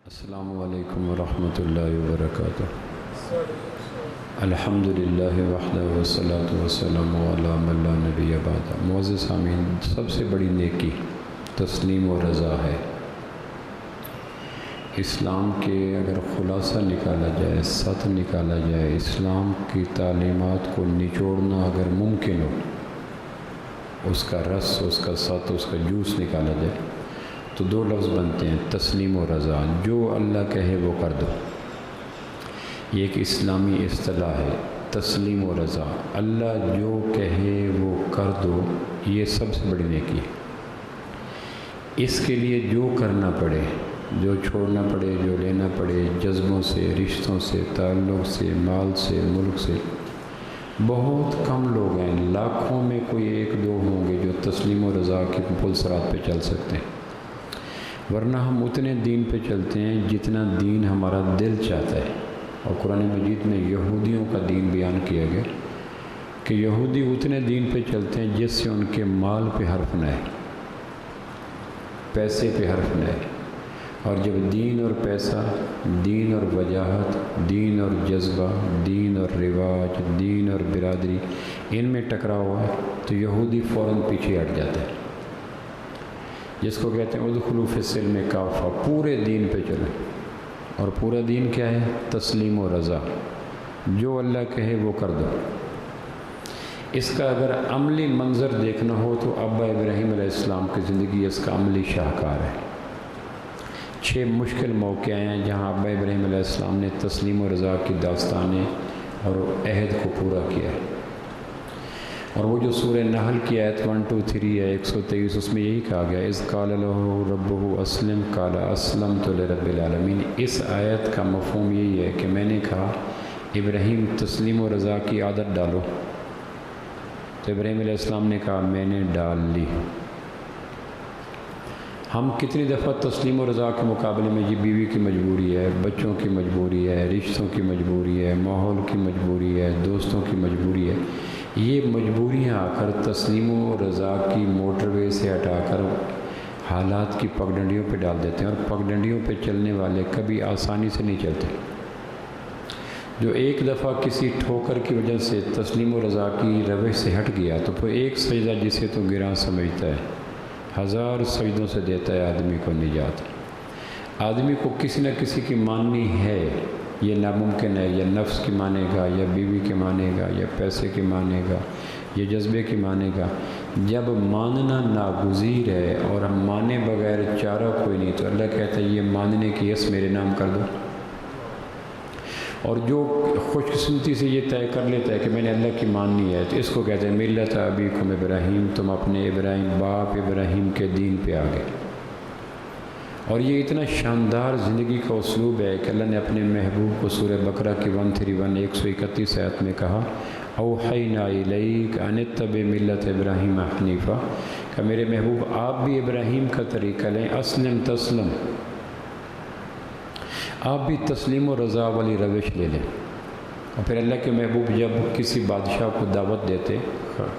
السلام علیکم ورحمۃ اللہ وبرکاتہ۔ الحمدللہ وحدہ والصلاۃ والسلام علی من لا نبی بعد۔ معزز سامعین، سب سے بڑی نیکی تسلیم و رضا ہے۔ اسلام کے اگر خلاصہ نکالا جائے، سطح نکالا جائے، اسلام کی تعلیمات کو نچوڑنا اگر ممکن ہو، اس کا رس، اس کا سطح، اس کا جوس نکالا جائے تو دو لفظ بنتے ہیں: تسلیم و رضا۔ جو اللہ کہے وہ کر دو، یہ ایک اسلامی اصطلاح ہے۔ تسلیم و رضا، اللہ جو کہے وہ کر دو، یہ سب سے بڑی نیکی ہے۔ اس کے لیے جو کرنا پڑے، جو چھوڑنا پڑے، جو لینا پڑے، جذبوں سے، رشتوں سے، تعلق سے، مال سے، ملک سے، بہت کم لوگ ہیں، لاکھوں میں کوئی ایک دو ہوں گے جو تسلیم و رضا کے پل صراط پہ چل سکتے ہیں۔ ورنہ ہم اتنے دین پہ چلتے ہیں جتنا دین ہمارا دل چاہتا ہے۔ اور قرآن مجید میں یہودیوں کا دین بیان کیا گیا کہ یہودی اتنے دین پہ چلتے ہیں جس سے ان کے مال پہ حرف نہ ہے، پیسے پہ حرف نہ ہے۔ اور جب دین اور پیسہ، دین اور وجاہت، دین اور جذبہ، دین اور رواج، دین اور برادری، ان میں ٹکراؤ ہوا ہے تو یہودی فوراً پیچھے ہٹ جاتا ہے، جس کو کہتے ہیں ادخلوا فی السلم کافہ، پورے دین پہ چلیں۔ اور پورا دین کیا ہے؟ تسلیم و رضا، جو اللہ کہے وہ کر دو۔ اس کا اگر عملی منظر دیکھنا ہو تو ابا ابراہیم علیہ السلام کی زندگی اس کا عملی شاہکار ہے۔ 6 مشکل موقع ہیں جہاں ابا ابراہیم علیہ السلام نے تسلیم و رضا کی داستانیں اور عہد کو پورا کیا ہے۔ اور وہ جو سورہ نحل کی آیت 123 ہے 123، اس میں یہی کہا گیا اذ قال لہ ربہ اسلم قال اسلمت لرب العالمین۔ اس آیت کا مفہوم یہی ہے کہ میں نے کہا ابراہیم تسلیم و رضا کی عادت ڈالو، تو ابراہیم علیہ السلام نے کہا میں نے ڈال لی۔ ہم کتنی دفعہ تسلیم و رضا کے مقابلے میں یہ بیوی کی مجبوری ہے، بچوں کی مجبوری ہے، رشتوں کی مجبوری ہے، ماحول کی مجبوری ہے، دوستوں کی مجبوری ہے، یہ مجبوریاں آ کر تسلیم و رضا کی موٹر وے سے ہٹا کر حالات کی پگڈنڈیوں پہ ڈال دیتے ہیں۔ اور پگڈنڈیوں پہ چلنے والے کبھی آسانی سے نہیں چلتے۔ جو ایک دفعہ کسی ٹھوکر کی وجہ سے تسلیم و رضا کی روش سے ہٹ گیا تو پھر ایک سجدہ جسے تو گراں سمجھتا ہے، 1000 سجدوں سے دیتا ہے آدمی کو نجات۔ آدمی کو کسی نہ کسی کی ماننی ہے، یہ ناممکن ہے، یا نفس کی مانے گا، یا بیوی کی مانے گا، یا پیسے کی مانے گا، یا جذبے کی مانے گا۔ جب ماننا ناگزیر ہے اور ہم مانے بغیر چارہ کوئی نہیں، تو اللہ کہتا ہے یہ ماننے کی یس میرے نام کر دو۔ اور جو خوش قسمتی سے یہ طے کر لیتا ہے کہ میں نے اللہ کی ماننی ہے، تو اس کو کہتے ہیں ملت ابیکم ابراہیم، تم اپنے ابراہیم باپ ابراہیم کے دین پہ آ گئے۔ اور یہ اتنا شاندار زندگی کا اسلوب ہے کہ اللہ نے اپنے محبوب کو سورہ بقرہ کی 131 131 آیت میں کہا اوحینا الیک ان اتبع ملت ابراہیم حنیفا، کہ میرے محبوب آپ بھی ابراہیم کا طریقہ لیں، اسلم تسلم، آپ بھی تسلیم و رضا والی روش لے لیں۔ اور پھر اللہ کے محبوب جب کسی بادشاہ کو دعوت دیتے،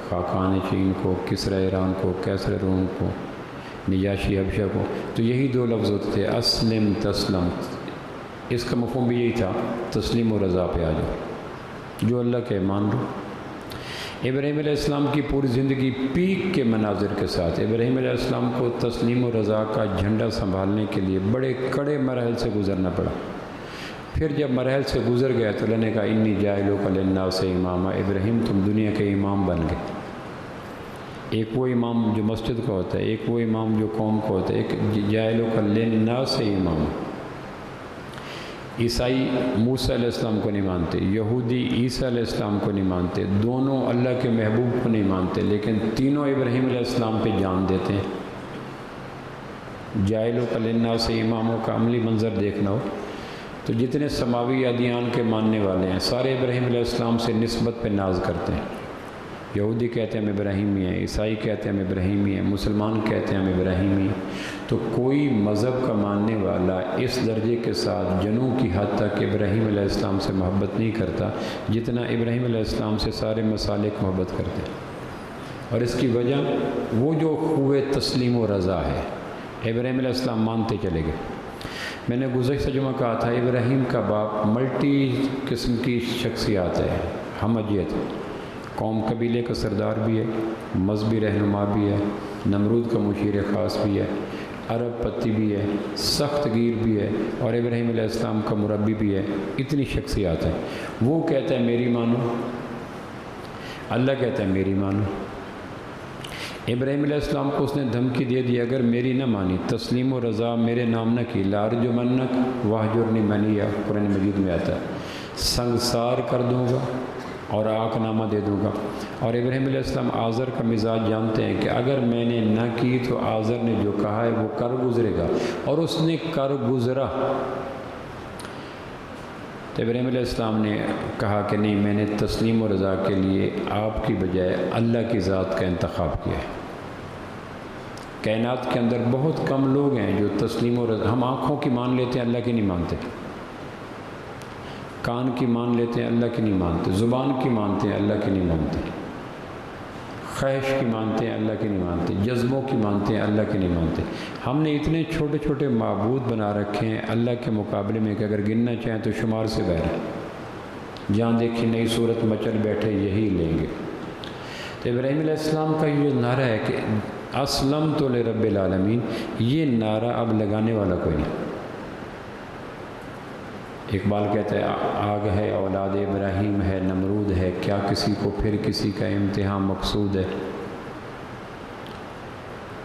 خاقان چین کو، کسریٰ ایران کو، کیسر روم کو، نجاشی حبشہ کو، تو یہی 2 لفظ ہوتے تھے اسلم تسلم۔ اس کا مفہوم بھی یہی تھا، تسلیم و رضا پہ آ جاؤ، جو اللہ کے مان لو۔ ابراہیم علیہ السلام کی پوری زندگی پیک کے مناظر کے ساتھ، ابراہیم علیہ السلام کو تسلیم و رضا کا جھنڈا سنبھالنے کے لیے بڑے کڑے مراحل سے گزرنا پڑا۔ پھر جب مراحل سے گزر گیا تو اللہ نے کہا انی جاعلک للناس اماما، ابراہیم تم دنیا کے امام بن گئے۔ ایک وہ امام جو مسجد کا ہوتا ہے، ایک وہ امام جو قوم کا ہوتا ہے، ایک جاعلک للناس امام۔ عیسائی موسیٰ علیہ السلام کو نہیں مانتے، یہودی عیسیٰ علیہ السلام کو نہیں مانتے، دونوں اللہ کے محبوب کو نہیں مانتے، لیکن تینوں ابراہیم علیہ السلام پہ جان دیتے ہیں۔ جاعلک للناس اماموں کا عملی منظر دیکھنا ہو تو جتنے سماوی ادیان کے ماننے والے ہیں سارے ابراہیم علیہ السلام سے نسبت پہ ناز کرتے ہیں۔ یہودی کہتے ہیں ہم ابراہیمی ہیں، عیسائی کہتے ہیں ہم ابراہیمی ہیں، مسلمان کہتے ہیں ہم ابراہیمی ہیں۔ تو کوئی مذہب کا ماننے والا اس درجے کے ساتھ جنوں کی حد تک ابراہیم علیہ السلام سے محبت نہیں کرتا جتنا ابراہیم علیہ السلام سے سارے مسالک محبت کرتے ہیں۔ اور اس کی وجہ وہ جو خوب تسلیم و رضا ہے، ابراہیم علیہ السلام مانتے چلے گئے۔ میں نے گزشتہ جمعہ کہا تھا ابراہیم کا باپ ملٹی قسم کی شخصیات ہے، ہمجیت، قوم قبیلے کا سردار بھی ہے، مذہبی رہنما بھی ہے، نمرود کا مشیر خاص بھی ہے، عرب پتی بھی ہے، سخت گیر بھی ہے، اور ابراہیم علیہ السلام کا مربی بھی ہے۔ اتنی شخصیات ہیں۔ وہ کہتا ہے میری مانو، اللہ کہتا ہے میری مانو۔ ابراہیم علیہ السلام کو اس نے دھمکی دے دی، اگر میری نہ مانی، تسلیم و رضا میرے نام نہ کی، لارجمنک واہجرنی ملیہ، قرآن مجید میں آتا ہے، سنگسار کر دوں گا اور آنکھ نامہ دے دوں گا۔ اور ابراہیم علیہ السلام آزر کا مزاج جانتے ہیں کہ اگر میں نے نہ کی تو آزر نے جو کہا ہے وہ کر گزرے گا، اور اس نے کر گزرا۔ تو ابراہیم علیہ السلام نے کہا کہ نہیں، میں نے تسلیم و رضا کے لیے آپ کی بجائے اللہ کی ذات کا انتخاب کیا ہے۔ کائنات کے اندر بہت کم لوگ ہیں جو تسلیم و رضا، ہم آنکھوں کی مان لیتے ہیں، اللہ کی نہیں مانتے، کان کی مان لیتے ہیں، اللہ کی نہیں مانتے، زبان کی مانتے ہیں، اللہ کی نہیں مانتے، خواہش کی مانتے ہیں، اللہ کی نہیں مانتے، جذبوں کی مانتے ہیں، اللہ کی نہیں مانتے۔ ہم نے اتنے چھوٹے چھوٹے معبود بنا رکھے ہیں اللہ کے مقابلے میں کہ اگر گننا چاہیں تو شمار سے باہر ہے، جہاں دیکھیں نئی صورت مچل بیٹھے یہی لیں گے۔ تو ابراہیم علیہ السلام کا یہ نعرہ ہے کہ اسلمت لرب العالمین، یہ نعرہ اب لگانے والا کوئی نہیں۔ اقبال کہتا ہے آگ ہے اولاد ابراہیم ہے، نمرود ہے، کیا کسی کو پھر کسی کا امتحان مقصود ہے۔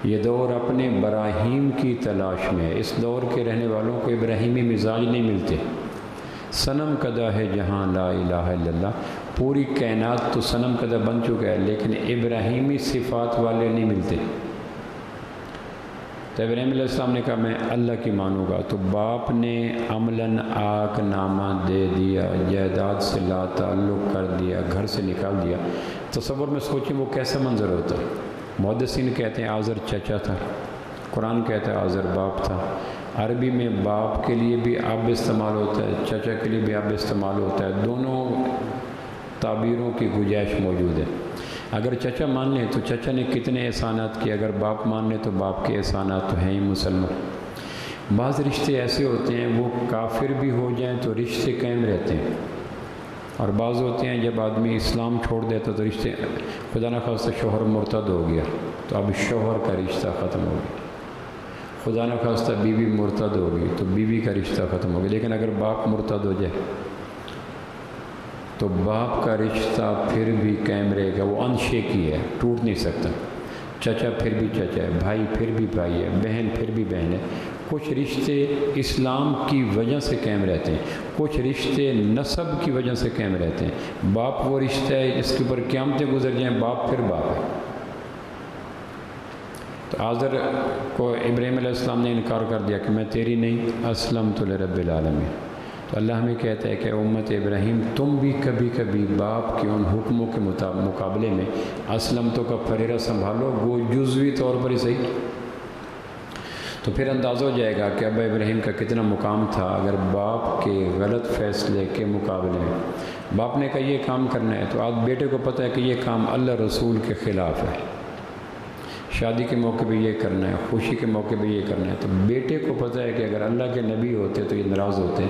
یہ دور اپنے براہیم کی تلاش میں ہے، اس دور کے رہنے والوں کو ابراہیمی مزاج نہیں ملتے۔ صنم کدہ ہے جہاں لا الہ الا اللہ، پوری کائنات تو صنم کدہ بن چکا ہے، لیکن ابراہیمی صفات والے نہیں ملتے۔ تو ابراہیم علیہ السلام نے کہا میں اللہ کی مانوں گا، تو باپ نے عملاً آنکھ نامہ دے دیا، جائیداد سے لا تعلق کر دیا، گھر سے نکال دیا۔ تصور میں سوچیں وہ کیسا منظر ہوتا ہے۔ محدثین کہتے ہیں آزر چچا تھا، قرآن کہتا ہے آزر باپ تھا۔ عربی میں باپ کے لیے بھی اب استعمال ہوتا ہے، چچا کے لیے بھی اب استعمال ہوتا ہے، دونوں تعبیروں کی گنجائش موجود ہے۔ اگر چچا مان لیں تو چچا نے کتنے احسانات کیے، اگر باپ مان لیں تو باپ کے احسانات تو ہیں ہی مسلمان۔ بعض رشتے ایسے ہوتے ہیں وہ کافر بھی ہو جائیں تو رشتے قائم رہتے ہیں، اور بعض ہوتے ہیں جب آدمی اسلام چھوڑ دیتا تو رشتے، خدا نہ خواستہ شوہر مرتد ہو گیا تو اب شوہر کا رشتہ ختم ہو گیا، خدا نہ خواستہ بیوی مرتد ہو گئی تو بیوی کا رشتہ ختم ہو گیا۔ لیکن اگر باپ مرتد ہو جائے تو باپ کا رشتہ پھر بھی قائم رہے گا، وہ انشیکی ہے، ٹوٹ نہیں سکتا۔ چچا پھر بھی چچا ہے، بھائی پھر بھی بھائی ہے، بہن پھر بھی بہن ہے۔ کچھ رشتے اسلام کی وجہ سے قائم رہتے ہیں، کچھ رشتے نسب کی وجہ سے قائم رہتے ہیں۔ باپ وہ رشتہ ہے جس کے اوپر قیامتیں گزر جائیں، باپ پھر باپ ہے۔ تو آزر کو ابراہیم علیہ السلام نے انکار کر دیا کہ میں تیری نہیں، اسلمت لرب العالمین۔ تو اللہ ہمیں کہتا ہے کہ امت ابراہیم تم بھی کبھی کبھی باپ کے ان حکموں کے مقابلے میں اسلمتوں کا پھریرا سنبھالو، وہ جزوی طور پر ہی صحیح۔ تو پھر اندازہ ہو جائے گا کہ ابا ابراہیم کا کتنا مقام تھا اگر باپ کے غلط فیصلے کے مقابلے میں باپ نے کہا یہ کام کرنا ہے، تو آج بیٹے کو پتہ ہے کہ یہ کام اللہ رسول کے خلاف ہے، شادی کے موقع پہ یہ کرنا ہے، خوشی کے موقع پہ یہ کرنا ہے، تو بیٹے کو پتہ ہے کہ اگر اللہ کے نبی ہوتے تو یہ ناراض ہوتے۔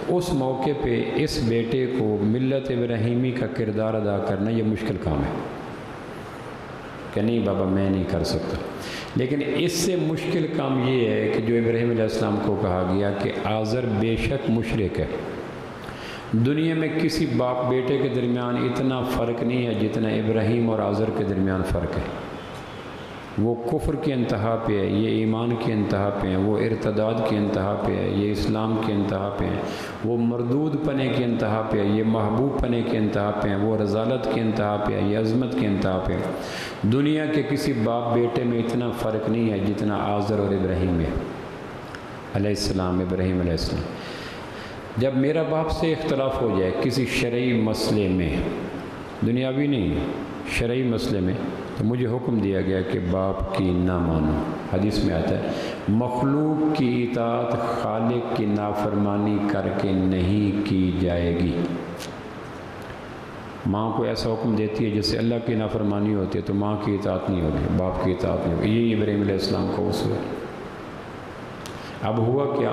اس موقع پہ اس بیٹے کو ملت ابراہیمی کا کردار ادا کرنا یہ مشکل کام ہے کہ نہیں بابا میں نہیں کر سکتا۔ لیکن اس سے مشکل کام یہ ہے کہ جو ابراہیم علیہ السلام کو کہا گیا کہ آزر بے شک مشرک ہے۔ دنیا میں کسی باپ بیٹے کے درمیان اتنا فرق نہیں ہے جتنا ابراہیم اور آزر کے درمیان فرق ہے۔ وہ کفر کی انتہا پہ ہے، یہ ایمان کی انتہا پہ ہیں، وہ ارتداد کی انتہا پہ ہے، یہ اسلام کی انتہا پہ ہیں، وہ مردود پنے کی انتہا پہ ہے، یہ محبوب پنے کی انتہا پہ ہیں، وہ رضالت کی انتہا پہ ہے، یہ عظمت کی انتہا پہ ہے۔ دنیا کے کسی باپ بیٹے میں اتنا فرق نہیں ہے جتنا آزر اور ابراہیم میں علیہ السلام، ابراہیم علیہ السلام۔ جب میرا باپ سے اختلاف ہو جائے کسی شرعی مسئلے میں، دنیاوی نہیں شرعی مسئلے میں، تو مجھے حکم دیا گیا کہ باپ کی نہ مانو۔ حدیث میں آتا ہے مخلوق کی اطاعت خالق کی نافرمانی کر کے نہیں کی جائے گی۔ ماں کو ایسا حکم دیتی ہے جس سے اللہ کی نافرمانی ہوتی ہے تو ماں کی اطاعت نہیں ہوگی، باپ کی اطاعت نہیں ہوگی۔ یہی ابراہیم علیہ السلام کو اصول ہے۔ اب ہوا کیا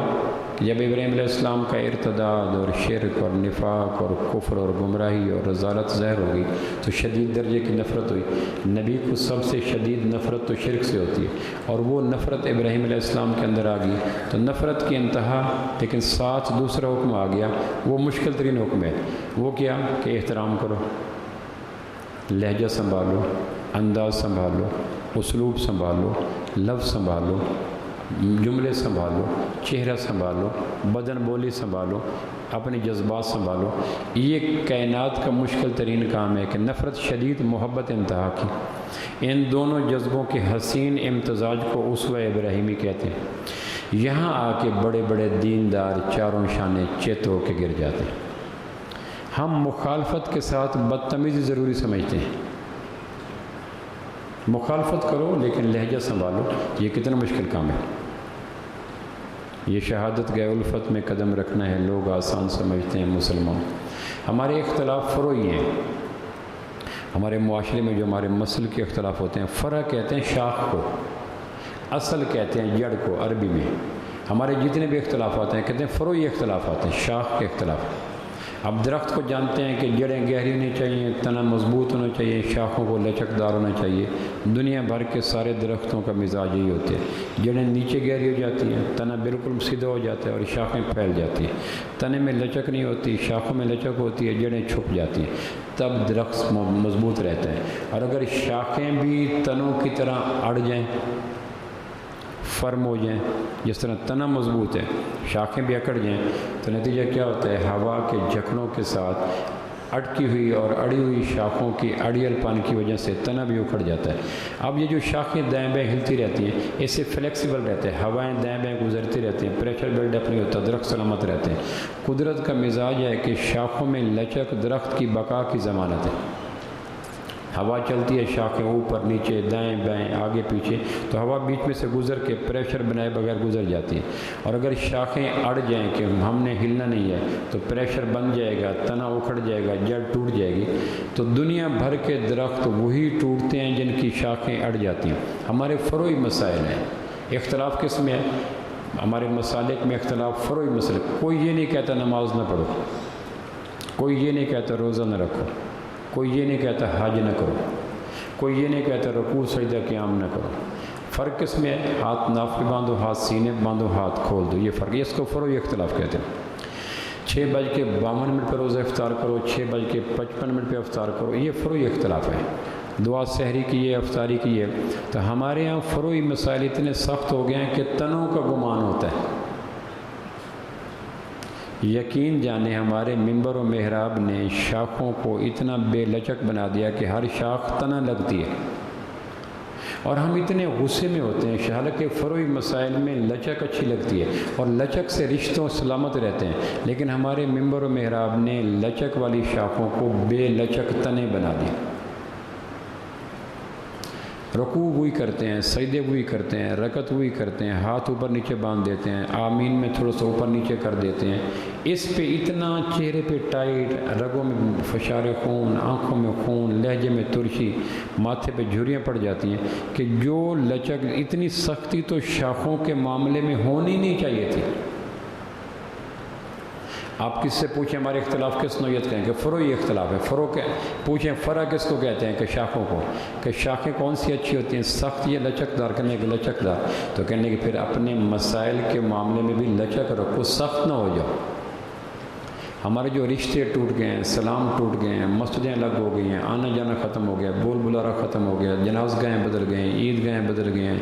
کہ جب ابراہیم علیہ السلام کا ارتداد اور شرک اور نفاق اور کفر اور گمراہی اور رذالت ظاہر ہو گئی تو شدید درجے کی نفرت ہوئی۔ نبی کو سب سے شدید نفرت تو شرک سے ہوتی ہے، اور وہ نفرت ابراہیم علیہ السلام کے اندر آ گئی تو نفرت کی انتہا، لیکن ساتھ دوسرا حکم آ گیا، وہ مشکل ترین حکم ہے۔ وہ کیا کہ احترام کرو، لہجہ سنبھالو، انداز سنبھالو، اسلوب سنبھالو، لفظ سنبھالو، جملے سنبھالو، چہرہ سنبھالو، بدن بولی سنبھالو، اپنے جذبات سنبھالو۔ یہ کائنات کا مشکل ترین کام ہے کہ نفرت شدید، محبت انتہا کی، ان دونوں جذبوں کے حسین امتزاج کو اسوہ ابراہیمی کہتے ہیں۔ یہاں آ کے بڑے بڑے دیندار چاروں شانے چت ہو کے گر جاتے ہیں۔ ہم مخالفت کے ساتھ بدتمیزی ضروری سمجھتے ہیں۔ مخالفت کرو لیکن لہجہ سنبھالو، یہ کتنا مشکل کام ہے۔ یہ شہادت گئے الفت میں قدم رکھنا ہے، لوگ آسان سمجھتے ہیں مسلمان۔ ہمارے اختلاف فروعی ہیں۔ ہمارے معاشرے میں جو ہمارے مسل کے اختلاف ہوتے ہیں، فرع کہتے ہیں شاخ کو، اصل کہتے ہیں جڑ کو عربی میں۔ ہمارے جتنے بھی اختلافات ہیں کہتے ہیں فروعی اختلافات ہیں، شاخ کے اختلاف۔ اب درخت کو جانتے ہیں کہ جڑیں گہری ہونی چاہیے، تنا مضبوط ہونا چاہیے، شاخوں کو لچکدار ہونا چاہیے۔ دنیا بھر کے سارے درختوں کا مزاج یہی ہوتے ہیں، جڑیں نیچے گہری ہو جاتی ہیں، تنا بالکل سیدھا ہو جاتا ہے اور شاخیں پھیل جاتی ہیں۔ تنے میں لچک نہیں ہوتی، شاخوں میں لچک ہوتی ہے، جڑیں چھپ جاتی ہیں، تب درخت مضبوط رہتا ہے۔ اور اگر شاخیں بھی تنوں کی طرح اڑ جائیں، فرم ہو جائیں، جس طرح تنا مضبوط ہے، شاخیں بھی اکڑ جائیں، تو نتیجہ کیا ہوتا ہے؟ ہوا کے جھکڑوں کے ساتھ اٹکی ہوئی اور اڑی ہوئی شاخوں کی اڑیل پان کی وجہ سے تنا بھی اکھڑ جاتا ہے۔ اب یہ جو شاخیں دائیں بائیں ہلتی رہتی ہیں، اس سے فلیکسیبل رہتے ہیں، ہوائیں دائیں بائیں گزرتی رہتی ہیں، پریشر بلڈ اپ نہیں ہوتا، درخت سلامت رہتے ہیں۔ قدرت کا مزاج ہے کہ شاخوں میں لچک درخت کی بقا کی ضمانت ہے۔ ہوا چلتی ہے، شاخیں اوپر نیچے دائیں بائیں آگے پیچھے، تو ہوا بیچ میں سے گزر کے پریشر بنائے بغیر گزر جاتی ہے۔ اور اگر شاخیں اڑ جائیں کہ ہم نے ہلنا نہیں ہے تو پریشر بن جائے گا، تنا اکھڑ جائے گا، جڑ ٹوٹ جائے گی۔ تو دنیا بھر کے درخت وہی ٹوٹتے ہیں جن کی شاخیں اڑ جاتی ہیں۔ ہمارے فروعی مسائل ہیں۔ اختلاف کس میں ہے؟ ہمارے مسالک میں اختلاف فروعی مسئلے۔ کوئی یہ نہیں کہتا نماز نہ پڑھو، کوئی یہ نہیں کہتا روزہ نہ رکھو، کوئی یہ نہیں کہتا حج نہ کرو، کوئی یہ نہیں کہتا رکوع سجدہ قیام نہ کرو۔ فرق کس میں ہے؟ ہاتھ ناف پہ باندھو، ہاتھ سینے پہ باندھو، ہاتھ کھول دو، یہ فرق ہے۔ اس کو فروعی اختلاف کہتے ہیں۔ 6:52 پہ روزہ افطار کرو، 6:55 پہ افطار کرو، یہ فروعی اختلاف ہے۔ دعا سحری کی ہے، افطاری کی ہے۔ تو ہمارے ہاں فروعی مسائل اتنے سخت ہو گئے ہیں کہ تنوں کا گمان ہوتا ہے۔ یقین جانے ہمارے ممبر و محراب نے شاخوں کو اتنا بے لچک بنا دیا کہ ہر شاخ تنا لگتی ہے، اور ہم اتنے غصے میں ہوتے ہیں۔ حالانکہ فروعی مسائل میں لچک اچھی لگتی ہے اور لچک سے رشتوں سلامت رہتے ہیں، لیکن ہمارے ممبر و محراب نے لچک والی شاخوں کو بے لچک تنے بنا دیے۔ رکوع وہی کرتے ہیں، سجدے وہی کرتے ہیں، رکعت وہی کرتے ہیں، ہاتھ اوپر نیچے باندھ دیتے ہیں، آمین میں تھوڑا سا اوپر نیچے کر دیتے ہیں۔ اس پہ اتنا چہرے پہ ٹائٹ، رگوں میں فشار خون، آنکھوں میں خون، لہجے میں ترشی، ماتھے پہ جھریاں پڑ جاتی ہیں کہ جو لچک، اتنی سختی تو شاخوں کے معاملے میں ہونی نہیں چاہیے تھی۔ آپ کس سے پوچھیں ہمارے اختلاف کس نوعیت کے ہیں کہ فروعی اختلاف ہے۔ پوچھیں فرع کس کو کہتے ہیں کہ شاخوں کو، کہ شاخیں کون سی اچھی ہوتی ہیں؟ سخت یا لچکدار؟ کرنے کے لچکدار، تو کہنے کہ پھر اپنے مسائل کے معاملے میں بھی لچک رکھو، سخت نہ ہو جاؤ۔ ہمارے جو رشتے ٹوٹ گئے ہیں، سلام ٹوٹ گئے ہیں، مسجدیں الگ ہو گئی ہیں، آنا جانا ختم ہو گیا، بول بلارا ختم ہو گیا، جناز گاہیں بدل گئے ہیں، عید گاہیں بدل گئے ہیں،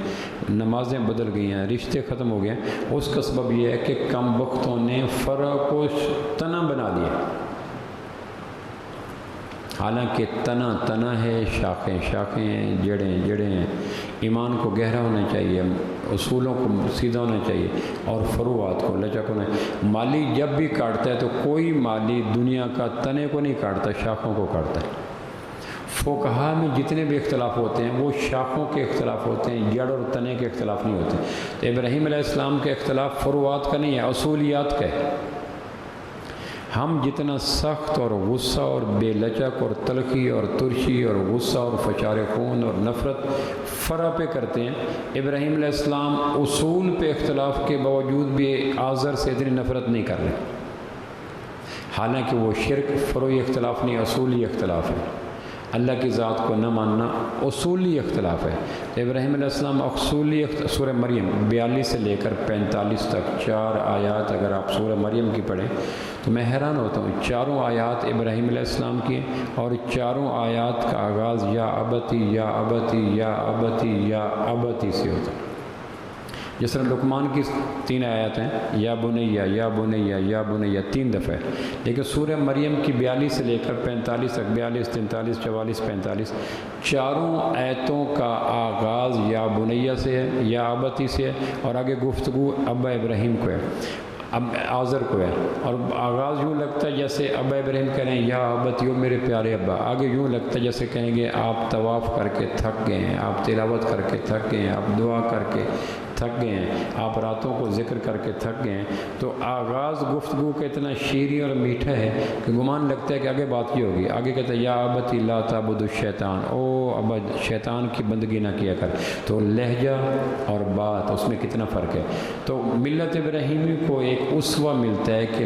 نمازیں بدل گئی ہیں، رشتے ختم ہو گئے ہیں۔ اس کا سبب یہ ہے کہ کم بختوں نے فرع کو تنا بنا دیا۔ حالانکہ تنا ہے، شاخیں ہیں، جڑیں ہیں۔ ایمان کو گہرا ہونا چاہیے، اصولوں کو سیدھا ہونا چاہیے، اور فروعات کو لچک ہونا ہے۔ مالی جب بھی کاٹتا ہے تو کوئی مالی دنیا کا تنے کو نہیں کاٹتا، شاخوں کو کاٹتا ہے۔ فقہا میں جتنے بھی اختلاف ہوتے ہیں وہ شاخوں کے اختلاف ہوتے ہیں، جڑ اور تنے کے اختلاف نہیں ہوتے۔ تو ابراہیم علیہ السلام کے اختلاف فروعات کا نہیں ہے، اصولیات کا ہے۔ ہم جتنا سخت اور غصہ اور بے لچک اور تلخی اور ترشی اور غصہ اور فشار خون اور نفرت فرع پہ کرتے ہیں۔ ابراہیم علیہ السلام اصول پہ اختلاف کے باوجود بھی آزر سے اتنی نفرت نہیں کر رہے، حالانکہ وہ شرک فروعی اختلاف نہیں، اصولی اختلاف ہے۔ اللہ کی ذات کو نہ ماننا اصولی اختلاف ہے۔ تو ابراہیم علیہ السلام اصولی سورہ مریم 42 سے لے کر 45 تک 4 آیات اگر آپ سورہ مریم کی پڑھیں تو میں حیران ہوتا ہوں، چاروں آیات ابراہیم علیہ السلام کی ہیں، اور چاروں آیات کا آغاز یا ابتی یا ابتی یا ابتی یا ابتی سے ہوتا ہے۔ جس طرح لقمان کی 3 آیات ہیں، یا بنیا یا بنیا یا بنیا 3 دفعہ ہے، لیکن سورہ مریم کی 42 سے لے کر 45 تک 42 43 44 45 چاروں آیتوں کا آغاز یا بنیا سے ہے، یا ابتی سے ہے، اور آگے گفتگو ابا ابراہیم کو ہے، اب آزر کو ہے، اور آغاز یوں لگتا ہے جیسے ابا ابراہیم کہہ رہے ہیں یا ابتیو میرے پیارے ابا، آگے یوں لگتا ہے جیسے کہیں گے آپ طواف کر کے تھک گئے ہیں، آپ تلاوت کر کے تھک گئے ہیں، آپ دعا کر کے تھک گئے ہیں، آپ راتوں کو ذکر کر کے تھک گئے ہیں۔ تو آغاز گفتگو کا اتنا شیریں اور میٹھا ہے کہ گمان لگتا ہے کہ آگے بات یہ ہوگی، آگے کہتا ہے یا ابتی لا تعبد الشیطان، او ابا شیطان کی بندگی نہ کیا کر۔ تو لہجہ اور بات اس میں کتنا فرق ہے۔ تو ملت ابراہیمی کو ایک اسوہ ملتا ہے کہ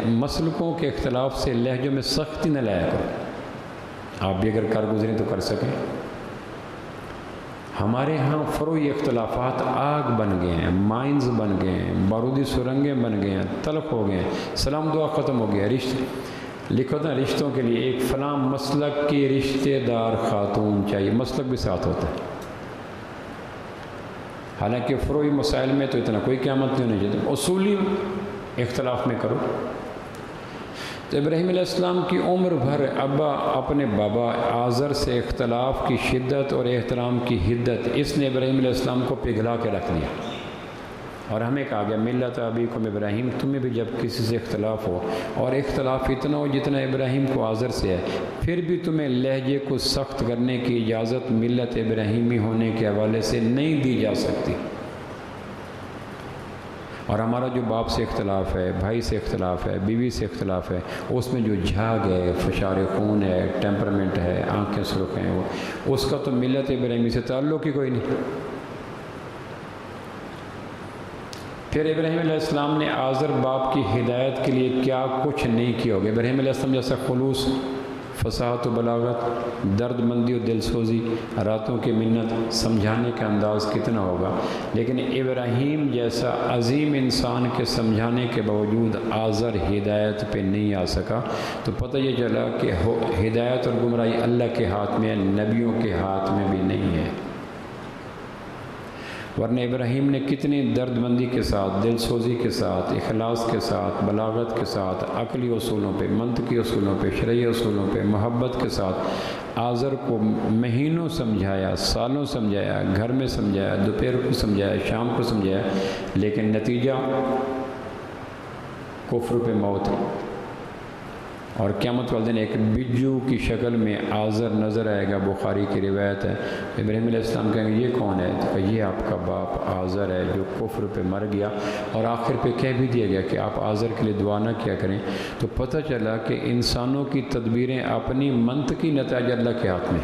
مسلکوں کے اختلاف سے لہجوں میں سختی نہ لایا کرو، آپ بھی اگر کر گزریں تو کر سکیں۔ ہمارے ہاں فروعی اختلافات آگ بن گئے ہیں، مائنز بن گئے ہیں، بارودی سرنگیں بن گئے ہیں، تلخ ہو گئے ہیں، سلام دعا ختم ہو گیا، لکھو تھا رشتوں کے لیے ایک فلاں مسلک کی رشتہ دار خاتون چاہیے، مسلک بھی ساتھ ہوتا ہے، حالانکہ فروعی مسائل میں تو اتنا کوئی قیامت نہیں ہونی چاہیے، اصولی اختلاف میں کرو۔ تو ابراہیم علیہ السلام کی عمر بھر ابا اپنے بابا آزر سے اختلاف کی شدت اور احترام کی حدت، اس نے ابراہیم علیہ السلام کو پگھلا کے رکھ دیا، اور ہمیں کہا گیا ملت ابیکم ابراہیم، تمہیں بھی جب کسی سے اختلاف ہو، اور اختلاف اتنا ہو جتنا ابراہیم کو آزر سے ہے، پھر بھی تمہیں لہجے کو سخت کرنے کی اجازت ملت ابراہیمی ہونے کے حوالے سے نہیں دی جا سکتی۔ اور ہمارا جو باپ سے اختلاف ہے، بھائی سے اختلاف ہے، بیوی سے اختلاف ہے، اس میں جو جھاگ ہے، فشار خون ہے، ٹیمپرمنٹ ہے، آنکھیں سرخ ہیں، وہ اس کا تو ملت ابراہیمی سے تعلق ہی کوئی نہیں۔ پھر ابراہیم علیہ السلام نے آزر باپ کی ہدایت کے لیے کیا کچھ نہیں کیا ہوگا۔ ابراہیم علیہ السلام جیسا خلوص، فصاحت و بلاغت، درد مندی و دل سوزی، راتوں کی منت، سمجھانے کا انداز کتنا ہوگا، لیکن ابراہیم جیسا عظیم انسان کے سمجھانے کے باوجود آزر ہدایت پہ نہیں آ سکا۔ تو پتہ یہ چلا کہ ہدایت اور گمراہی اللہ کے ہاتھ میں ہے، نبیوں کے ہاتھ میں بھی نہیں ہے۔ ورنہ ابراہیم نے کتنی درد مندی کے ساتھ، دل سوزی کے ساتھ، اخلاص کے ساتھ، بلاغت کے ساتھ، عقلی اصولوں پہ، منطقی اصولوں پہ، شرعی اصولوں پہ، محبت کے ساتھ آزر کو مہینوں سمجھایا، سالوں سمجھایا، گھر میں سمجھایا، دوپہر کو سمجھایا، شام کو سمجھایا، لیکن نتیجہ کفر پہ موت، اور قیامت والے دن ایک بجو کی شکل میں آزر نظر آئے گا۔ بخاری کی روایت ہے، ابراہیم علیہ السلام کہیں گے یہ کون ہے؟ تو یہ آپ کا باپ آزر ہے جو کفر پہ مر گیا، اور آخر پہ کہہ بھی دیا گیا کہ آپ آزر کے لیے دعا نہ کیا کریں۔ تو پتہ چلا کہ انسانوں کی تدبیریں اپنی منطقی نتائج اللہ کے ہاتھ میں۔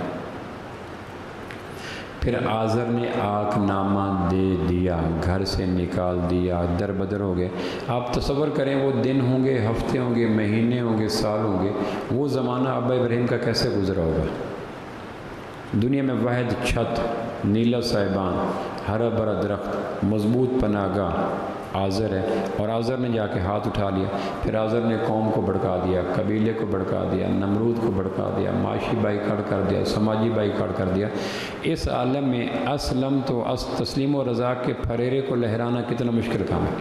پھر آزر نے آنکھ نامہ دے دیا، گھر سے نکال دیا، در بدر ہو گئے۔ آپ تصور کریں وہ دن ہوں گے، ہفتے ہوں گے، مہینے ہوں گے، سال ہوں گے، وہ زمانہ ابا ابراہیم کا کیسے گزرا ہوگا۔ دنیا میں واحد چھت، نیلا سائبان، ہرا بھرا درخت، مضبوط پناہ گاہ آزر ہے، اور آزر نے جا کے ہاتھ اٹھا لیا۔ پھر آزر نے قوم کو بھڑکا دیا، قبیلے کو بھڑکا دیا، نمرود کو بھڑکا دیا، معاشی بائیکاٹ کر دیا، سماجی بائیکاٹ کر دیا۔ اس عالم میں اسلم تو تسلیم و رضا کے پھریرے کو لہرانا کتنا مشکل کام ہے۔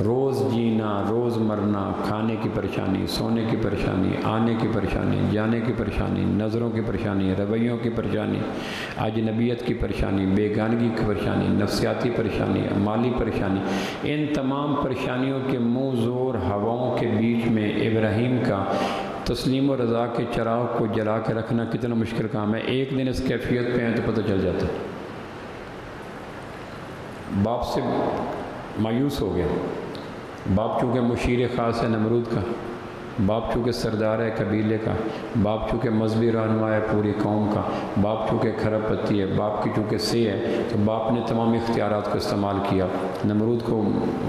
روز جینا، روز مرنا، کھانے کی پریشانی، سونے کی پریشانی، آنے کی پریشانی، جانے کی پریشانی، نظروں کی پریشانی، رویوں کی پریشانی، اجنبیت کی پریشانی، بیگانگی کی پریشانی، نفسیاتی پریشانی، مالی پریشانی، ان تمام پریشانیوں کے منہ زور ہواؤں کے بیچ میں ابراہیم کا تسلیم و رضا کے چراغ کو جلا کے رکھنا کتنا مشکل کام ہے۔ ایک دن اس کیفیت پہ ہیں تو پتہ چل جاتا ہے۔ باپ سے مایوس ہو گیا، باپ چونکہ مشیر خاص ہے نمرود کا، باپ چونکہ سردار ہے قبیلے کا، باپ چونکہ مذہبی رہنما ہے پوری قوم کا، باپ چونکہ کھرب پتی ہے، باپ کی چونکہ سی ہے، تو باپ نے تمام اختیارات کو استعمال کیا، نمرود کو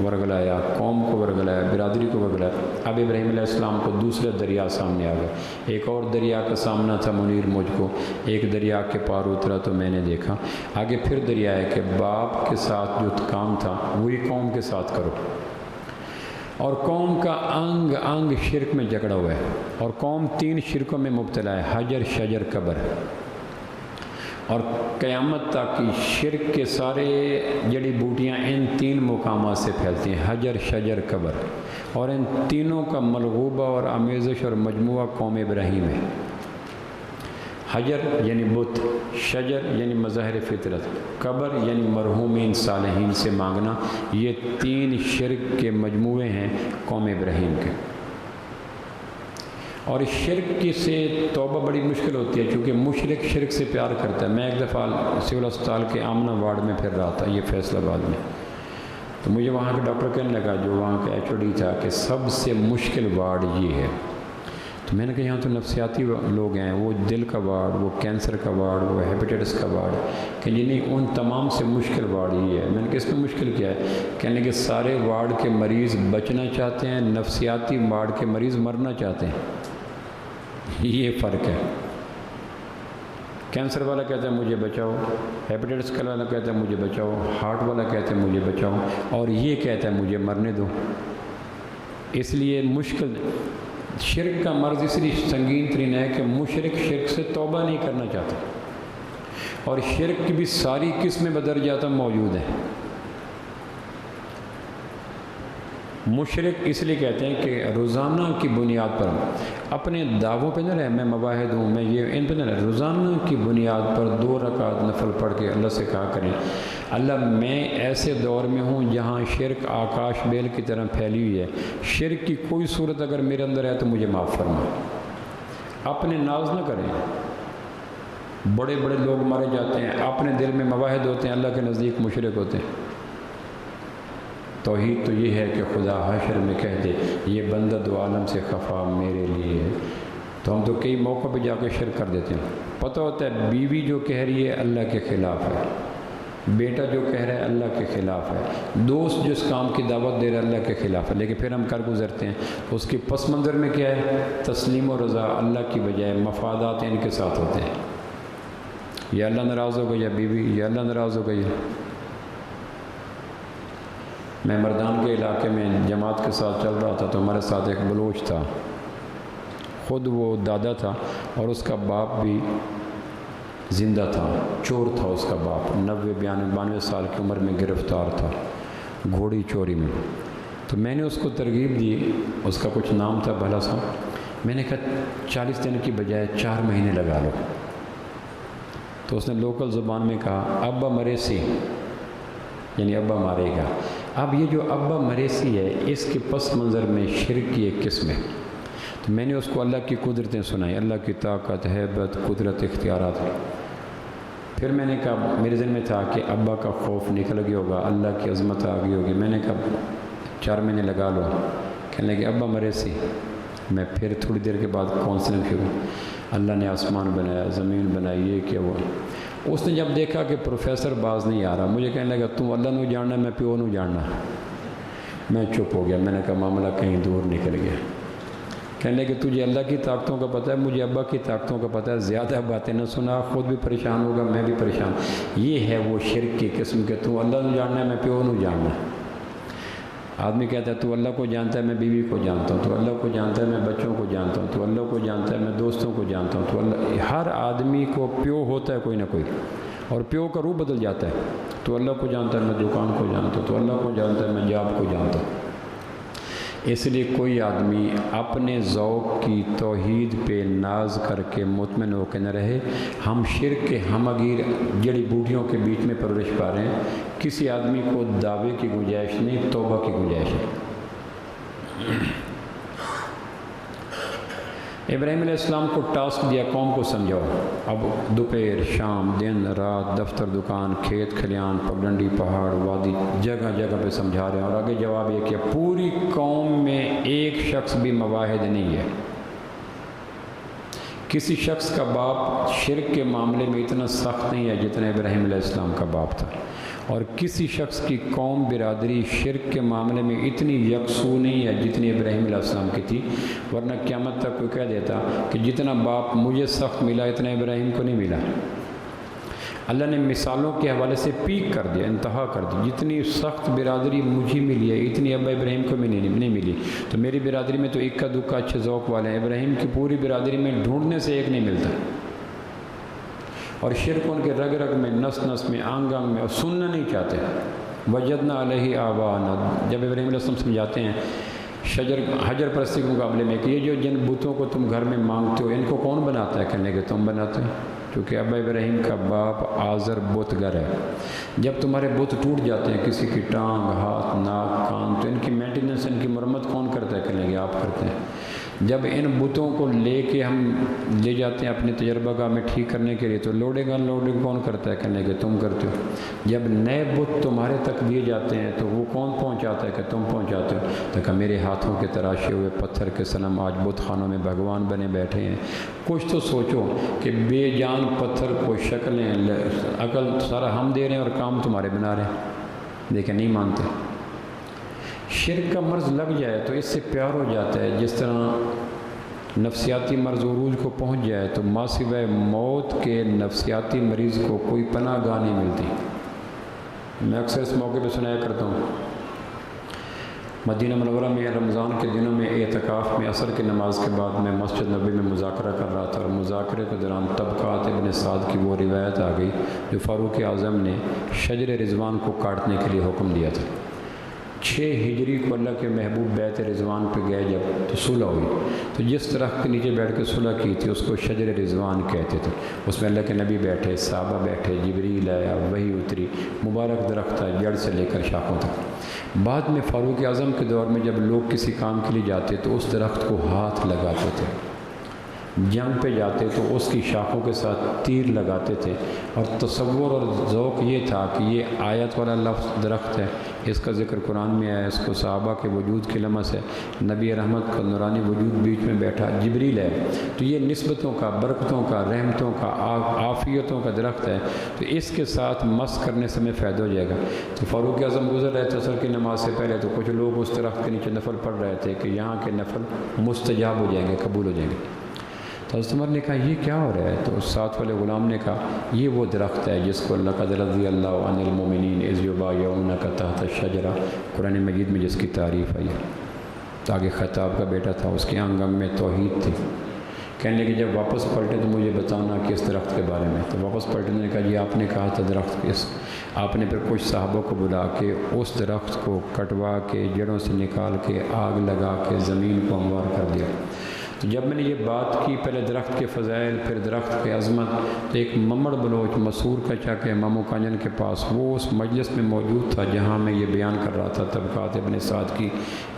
ورگلایا، قوم کو ورگلایا، برادری کو ورگلایا۔ اب ابراہیم علیہ السلام کو دوسرا دریا سامنے آ گیا، ایک اور دریا کا سامنا تھا منیر مجھ کو، ایک دریا کے پار اترا تو میں نے دیکھا، آگے پھر دریا ہے کہ باپ کے ساتھ جو کام تھا وہی قوم کے ساتھ کرو، اور قوم کا انگ انگ شرک میں جکڑا ہوا ہے، اور قوم 3 شرکوں میں مبتلا ہے، حجر شجر قبر، اور قیامت تک کی شرک کے سارے جڑی بوٹیاں ان 3 مقامات سے پھیلتی ہیں، حجر شجر قبر، اور ان تینوں کا ملغوبہ اور آمیزش اور مجموعہ قوم ابراہیم ہے۔ حجر یعنی بت، شجر یعنی مظاہر فطرت، قبر یعنی مرحومین صالحین سے مانگنا، یہ 3 شرک کے مجموعے ہیں قوم ابراہیم کے۔ اور شرک کی سے توبہ بڑی مشکل ہوتی ہے، چونکہ مشرک شرک سے پیار کرتا ہے۔ میں ایک دفعہ سول اسپتال کے آمنہ وارڈ میں پھر رہا تھا، یہ فیصل آباد میں، تو مجھے وہاں کے ڈاکٹر کہنے لگا جو وہاں کا HOD تھا کہ سب سے مشکل وارڈ یہ ہے۔ تو میں نے کہا یہاں تو نفسیاتی لوگ ہیں، وہ دل کا وارڈ، وہ کینسر کا وارڈ، وہ ہیپیٹائٹس کا وارڈ، کہ یہ نہیں، ان تمام سے مشکل وارڈ یہ ہے۔ میں نے کہا اس میں مشکل کیا ہے؟ کہنے کہ سارے وارڈ کے مریض بچنا چاہتے ہیں، نفسیاتی وارڈ کے مریض مرنا چاہتے ہیں، یہ فرق ہے۔ کینسر والا کہتا ہے مجھے بچاؤ، ہیپیٹائٹس کا والا کہتا ہے مجھے بچاؤ، ہارٹ والا کہتا ہے مجھے بچاؤ، اور یہ کہتا ہے مجھے مرنے دو۔ اس لیے مشکل، شرک کا مرض اس لیے سنگین ترین ہے کہ مشرک شرک سے توبہ نہیں کرنا چاہتا، اور شرک کی بھی ساری قسمیں بدرجات موجود ہیں۔ مشرک اس لیے کہتے ہیں کہ روزانہ کی بنیاد پر اپنے دعووں پہ نہ رہے، میں مواحد ہوں، میں یہ، ان پہ نہ رہے، روزانہ کی بنیاد پر 2 رکعت نفل پڑھ کے اللہ سے کہا کریں اللہ میں ایسے دور میں ہوں جہاں شرک آکاش بیل کی طرح پھیلی ہوئی ہے، شرک کی کوئی صورت اگر میرے اندر ہے تو مجھے معاف فرما۔ اپنے ناز نہ کریں، بڑے بڑے لوگ مارے جاتے ہیں، اپنے دل میں مواحد ہوتے ہیں، اللہ کے نزدیک مشرک ہوتے ہیں۔ توحید تو یہ ہے کہ خدا حشر میں کہہ دے یہ بندہ 2 عالم سے خفا میرے لیے ہے، تو ہم تو کئی موقع پہ جا کے شرک کر دیتے ہیں۔ پتہ ہوتا ہے بیوی جو کہہ رہی ہے اللہ کے خلاف ہے، بیٹا جو کہہ رہا ہے اللہ کے خلاف ہے، دوست جس کام کی دعوت دے رہا ہے اللہ کے خلاف ہے، لیکن پھر ہم کر گزرتے ہیں۔ اس کے پس منظر میں کیا ہے؟ تسلیم و رضا اللہ کی بجائے مفادات ان کے ساتھ ہوتے ہیں، یا اللہ ناراض ہو گئی یا بیوی، یا اللہ ناراض ہو گئی۔ میں مردان کے علاقے میں جماعت کے ساتھ چل رہا تھا تو ہمارے ساتھ ایک بلوچ تھا، خود وہ دادا تھا اور اس کا باپ بھی زندہ تھا، چور تھا اس کا باپ، 90-92 سال کی عمر میں گرفتار تھا گھوڑی چوری میں۔ تو میں نے اس کو ترغیب دی، اس کا کچھ نام تھا بھلا سا، میں نے کہا 40 دن کی بجائے 4 مہینے لگا لو۔ تو اس نے لوکل زبان میں کہا ابا مریسی، یعنی ابا مارے گا۔ اب یہ جو ابا مریسی ہے اس کے پس منظر میں شرک کی ایک قسم ہے۔ تو میں نے اس کو اللہ کی قدرتیں سنائی، اللہ کی طاقت، ہیبت، قدرت، اختیارات۔ پھر میں نے کہا، میرے ذہن میں تھا کہ ابا کا خوف نکل گیا ہوگا، اللہ کی عظمت آ گئی ہوگی۔ میں نے کہا 4 مہینے لگا لو۔ کہنے لگے ابا مریسی۔ میں پھر تھوڑی دیر کے بعد کونسلنگ شروع، اللہ نے آسمان بنایا، زمین بنائی، یہ کیا وہ۔ اس نے جب دیکھا کہ پروفیسر باز نہیں آ رہا، مجھے کہنے لگا تم اللہ نو جاننا، میں پیو نو جاننا۔ میں چپ ہو گیا، میں نے کہا معاملہ کہیں دور نکل گیا۔ کہنے لگے تجھے اللہ کی طاقتوں کا پتہ ہے، مجھے ابا کی طاقتوں کا پتہ ہے، زیادہ باتیں نہ سنا، خود بھی پریشان ہوگا، میں بھی پریشان۔ یہ ہے وہ شرک کی قسم کہ تو اللہ نو جاننا ہے، میں پیو نو جاننا۔ آدمی کہتا ہے تو اللہ کو جانتا ہے، میں بیوی کو جانتا ہوں، تو اللہ کو جانتا ہے، میں بچوں کو جانتا ہوں، تو اللہ کو جانتا ہے، میں دوستوں کو جانتا ہوں، تو اللہ۔ ہر آدمی کو پیو ہوتا ہے کوئی نہ کوئی، اور پیو کا روح بدل جاتا ہے۔ تو اللہ کو جانتا ہے، میں دکان کو جانتا ہوں، تو اللہ کو جانتا ہے، میں جاب کو جانتا ہوں۔ اس لیے کوئی آدمی اپنے ذوق کی توحید پہ ناز کر کے مطمئن ہو کے نہ رہے۔ ہم شرک کے ہمگیر جڑی بوٹیوں کے بیچ میں پرورش پا رہے ہیں۔ کسی آدمی کو دعوے کی گنجائش نہیں، توبہ کی گنجائش ہے۔ ابراہیم علیہ السلام کو ٹاسک دیا قوم کو سمجھاؤ، اب دوپہر شام دن رات دفتر دکان کھیت کھلیان پگڈنڈی پہاڑ وادی جگہ جگہ پہ سمجھا رہے ہیں، اور آگے جواب یہ کہ پوری قوم میں ایک شخص بھی مواحد نہیں ہے۔ کسی شخص کا باپ شرک کے معاملے میں اتنا سخت نہیں ہے جتنا ابراہیم علیہ السلام کا باپ تھا، اور کسی شخص کی قوم برادری شرک کے معاملے میں اتنی یکسو نہیں ہے جتنی ابراہیم علیہ السلام کی تھی، ورنہ قیامت تک کوئی کہہ دیتا کہ جتنا باپ مجھے سخت ملا اتنا ابراہیم کو نہیں ملا۔ اللہ نے مثالوں کے حوالے سے پیک کر دیا، انتہا کر دی، جتنی سخت برادری مجھے ملی ہے اتنی ابا ابراہیم کو نہیں ملی۔ تو میری برادری میں تو اکا دکا اچھے ذوق والے ہیں، ابراہیم کی پوری برادری میں ڈھونڈنے سے ایک نہیں ملتا، اور شرک ان کے رگ رگ میں نس نس میں آنگ آنگ میں، اور سننا نہیں چاہتے۔ وجدنا علیہ آباءنا، جب ابراہیم علیہ السلام سمجھاتے ہیں حجر پرستی کے مقابلے میں کہ یہ جو جن بتوں کو تم گھر میں مانگتے ہو ان کو کون بناتا ہے، کہنے کہ تم بناتے ہو، کیونکہ ابا ابراہیم کا باپ آزر بت گر ہے۔ جب تمہارے بت ٹوٹ جاتے ہیں، کسی کی ٹانگ ہاتھ ناک کان، تو ان کی مینٹیننس ان کی مرمت کون کرتا ہے، کہنے کہ آپ کرتے ہیں۔ جب ان بتوں کو لے کے ہم لے جاتے ہیں اپنے تجربہ گاہ میں ٹھیک کرنے کے لیے، تو لوڈنگ کون کرتا ہے، کہنے کہ تم کرتے ہو۔ جب نئے بت تمہارے تک دیے جاتے ہیں تو وہ کون پہنچاتا ہے، کہ تم پہنچاتے ہو۔ تو کہ میرے ہاتھوں کے تراشے ہوئے پتھر کے صنم آج بت خانوں میں بھگوان بنے بیٹھے ہیں۔ کچھ تو سوچو کہ بے جان پتھر کو شکلیں عقل سارا ہم دے رہے ہیں اور کام تمہارے بنا رہے ہیں، لیکن نہیں مانتے۔ شرک کا مرض لگ جائے تو اس سے پیار ہو جاتا ہے، جس طرح نفسیاتی مرض عروج کو پہنچ جائے تو ما سوائے موت کے نفسیاتی مریض کو کوئی پناہ گاہ نہیں ملتی۔ میں اکثر اس موقع پہ سنایا کرتا ہوں، مدینہ منورہ میں رمضان کے دنوں میں اعتکاف میں عصر کی نماز کے بعد میں مسجد نبی میں مذاکرہ کر رہا تھا، اور مذاکرے کے دوران طبقات ابن سعد کی وہ روایت آ گئی جو فاروق اعظم نے شجر رضوان کو کاٹنے کے لیے حکم دیا تھا۔ 6 ہجری کو اللہ کے محبوب بیت رضوان پہ گئے جب تو صلح ہوئی، تو جس درخت کے نیچے بیٹھ کے صلح کی تھی اس کو شجر رضوان کہتے تھے۔ اس میں اللہ کے نبی بیٹھے، صحابہ بیٹھے، جبریل آیا، وحی اتری، مبارک درخت تھا جڑ سے لے کر شاخوں تک۔ بعد میں فاروق اعظم کے دور میں جب لوگ کسی کام کے لیے جاتے تو اس درخت کو ہاتھ لگاتے تھے، جنگ پہ جاتے تو اس کی شاخوں کے ساتھ تیر لگاتے تھے، اور تصور اور ذوق یہ تھا کہ یہ آیت والا لفظ درخت ہے، اس کا ذکر قرآن میں آیا، اس کو صحابہ کے وجود کی لمس ہے، نبی رحمت کا نورانی وجود بیچ میں بیٹھا جبریل ہے، تو یہ نسبتوں کا، برکتوں کا، رحمتوں کا، عافیتوں کا درخت ہے، تو اس کے ساتھ مس کرنے سے میں فائدہ ہو جائے گا۔ تو فاروق اعظم گزر رہے تھے عصر کی نماز سے پہلے، تو کچھ لوگ اس درخت کے نیچے نفل پڑھ رہے تھے کہ یہاں کے نفل مستجاب ہو جائیں گے، قبول ہو جائیں گے۔ تو حضرت عمر نے کہا یہ کیا ہو رہا ہے؟ تو اس ساتھ والے غلام نے کہا یہ وہ درخت ہے جس کو لقد رضی اللہ عن المؤمنین اذ یبایعونک تحت الشجرہ، قرآن مجید میں جس کی تعریف ہے۔ تو آگے خطاب کا بیٹا تھا، اس کے انگ انگ میں توحید تھی۔ کہنے کہ جب واپس پلٹے تو مجھے بتانا کہ اس درخت کے بارے میں۔ تو واپس پلٹے نے کہا جی آپ نے کہا تھا درخت کس؟ آپ نے پھر کچھ صحابوں کو بلا کے اس درخت کو کٹوا کے جڑوں سے نکال کے آگ لگا کے زمین کو ہموار کر دیا۔ تو جب میں نے یہ بات کی، پہلے درخت کے فضائل پھر درخت کے عظمت، تو ایک ممڑ بلوچ مسور کا چک ہے مامو کانجن کے پاس، وہ اس مجلس میں موجود تھا جہاں میں یہ بیان کر رہا تھا طبقات ابن سعد کی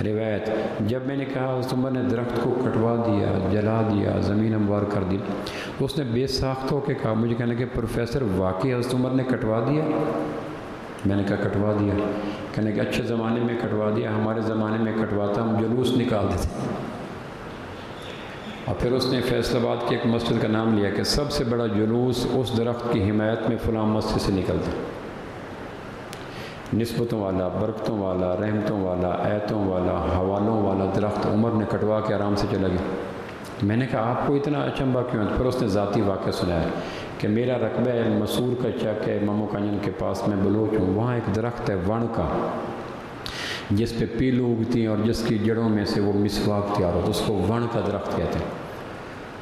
روایت۔ جب میں نے کہا حضرت عمر نے درخت کو کٹوا دیا، جلا دیا، زمین ہموار کر دی، تو اس نے بے ساخت ہو کے کہا، مجھے کہنے کہ پروفیسر واقعی حضرت عمر نے کٹوا دیا؟ میں نے کہا کٹوا دیا۔ کہنے کہ اچھے زمانے میں کٹوا دیا، ہمارے زمانے میں کٹواتا ہم جلوس نکال دیتے۔ اور پھر اس نے فیصل آباد کی ایک مسجد کا نام لیا کہ سب سے بڑا جلوس اس درخت کی حمایت میں فلاں مسجد سے نکلتا، نسبتوں والا، برکتوں والا، رحمتوں والا، ایتوں والا، حوالوں والا درخت عمر نے کٹوا کے آرام سے چلا گیا۔ میں نے کہا آپ کو اتنا اچنبھا کیوں ہے؟ پھر اس نے ذاتی واقعہ سنایا کہ میرا رقبہ ہے مسور کا چک ہے مامو کانجن کے پاس، میں بلوچ ہوں، وہاں ایک درخت ہے ون کا جس پہ پیلو اگتی ہیں اور جس کی جڑوں میں سے وہ مسواک تیار ہوتا ہے، اس کو ون کا درخت کہتے ہیں۔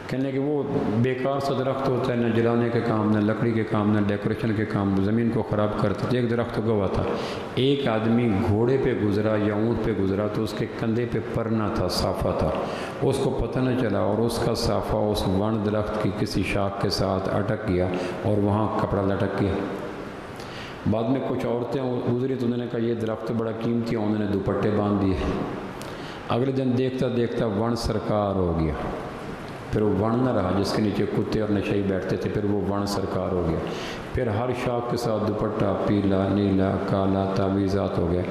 کہنے کہ وہ بیکار سا درخت ہوتا ہے، نہ جلانے کے کام، نہ لکڑی کے کام، نہ ڈیکوریشن کے کام، زمین کو خراب کرتا ہے۔ ایک درخت اگا ہوا تھا، ایک آدمی گھوڑے پہ گزرا یا اونٹ پہ گزرا تو اس کے کندھے پہ پرنا تھا، صافہ تھا، اس کو پتہ نہ چلا اور اس کا صافہ اس ون درخت کی کسی شاخ کے ساتھ اٹک گیا اور وہاں کپڑا لٹک گیا۔ بعد میں کچھ عورتیں گزری تو انہوں نے کہا یہ درخت بڑا قیمتی ہے، انہوں نے دوپٹے باندھ دیے۔ اگلے دن دیکھتا دیکھتا ون سرکار ہو گیا، پھر وہ ون نہ رہا جس کے نیچے کتے اور نشئی بیٹھتے تھے، پھر وہ ون سرکار ہو گیا۔ پھر ہر شاخ کے ساتھ دوپٹہ پیلا نیلا کالا تعویذات ہو گیا۔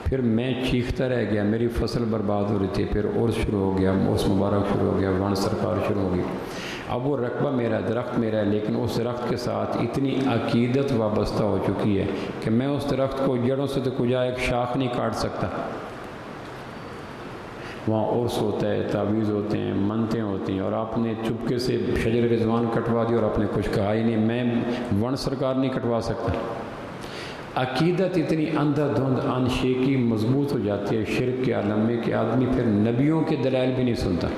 پھر میں چیختا رہ گیا، میری فصل برباد ہو رہی تھی، پھر عرس شروع ہو گیا، عرس مبارک شروع ہو گیا، ون سرکار شروع ہو گئی۔ اب وہ رقبہ میرا، درخت میرا ہے، لیکن اس درخت کے ساتھ اتنی عقیدت وابستہ ہو چکی ہے کہ میں اس درخت کو جڑوں سے تو کجا ایک شاخ نہیں کاٹ سکتا۔ وہاں عرس ہوتا ہے، تعویذ ہوتے ہیں، منتیں ہوتی ہیں، اور آپ نے چپکے سے شجر رضوان کٹوا دی اور آپ نے کچھ کہا ہی نہیں، میں ون سرکار نہیں کٹوا سکتا۔ عقیدت اتنی اندھا دھند انشیکی مضبوط ہو جاتی ہے شرک کے عالم میں کہ آدمی پھر نبیوں کے دلائل بھی نہیں سنتا،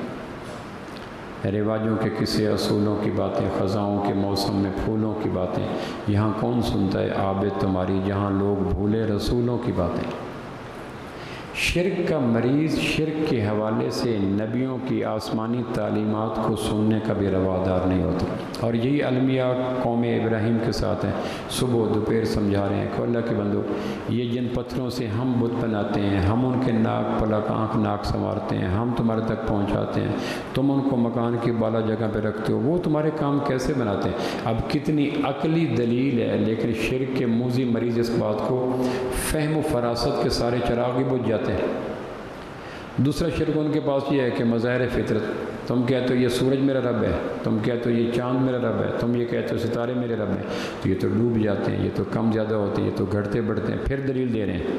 رواجوں کے قصے، اصولوں کی باتیں، خزاؤں کے موسم میں پھولوں کی باتیں، یہاں کون سنتا ہے عابد تمہاری، جہاں لوگ بھولے رسولوں کی باتیں۔ شرک کا مریض شرک کے حوالے سے نبیوں کی آسمانی تعلیمات کو سننے کا بھی روادار نہیں ہوتا، اور یہی المیہ قوم ابراہیم کے ساتھ ہے۔ صبح دوپہر سمجھا رہے ہیں کہ اللہ کے بندو، یہ جن پتھروں سے ہم بت بناتے ہیں، ہم ان کے ناک پلک آنکھ ناک سنوارتے ہیں، ہم تمہارے تک پہنچاتے ہیں، تم ان کو مکان کی بالا جگہ پہ رکھتے ہو، وہ تمہارے کام کیسے بناتے ہیں؟ اب کتنی عقلی دلیل ہے، لیکن شرک کے موذی مریض اس بات کو فہم و فراست کے سارے چراغ بجھ جاتے ہیں۔ دوسرا شرک ان کے پاس یہ ہے کہ مظاہر فطرت، تم کہتے ہو یہ سورج میرا رب ہے، تم کہتے ہو یہ چاند میرا رب ہے، تم یہ کہتے ہو ستارے میرے رب ہیں، تو یہ تو ڈوب جاتے ہیں، یہ تو کم زیادہ ہوتے ہیں، یہ تو گھٹتے بڑھتے ہیں، پھر دلیل دے رہے ہیں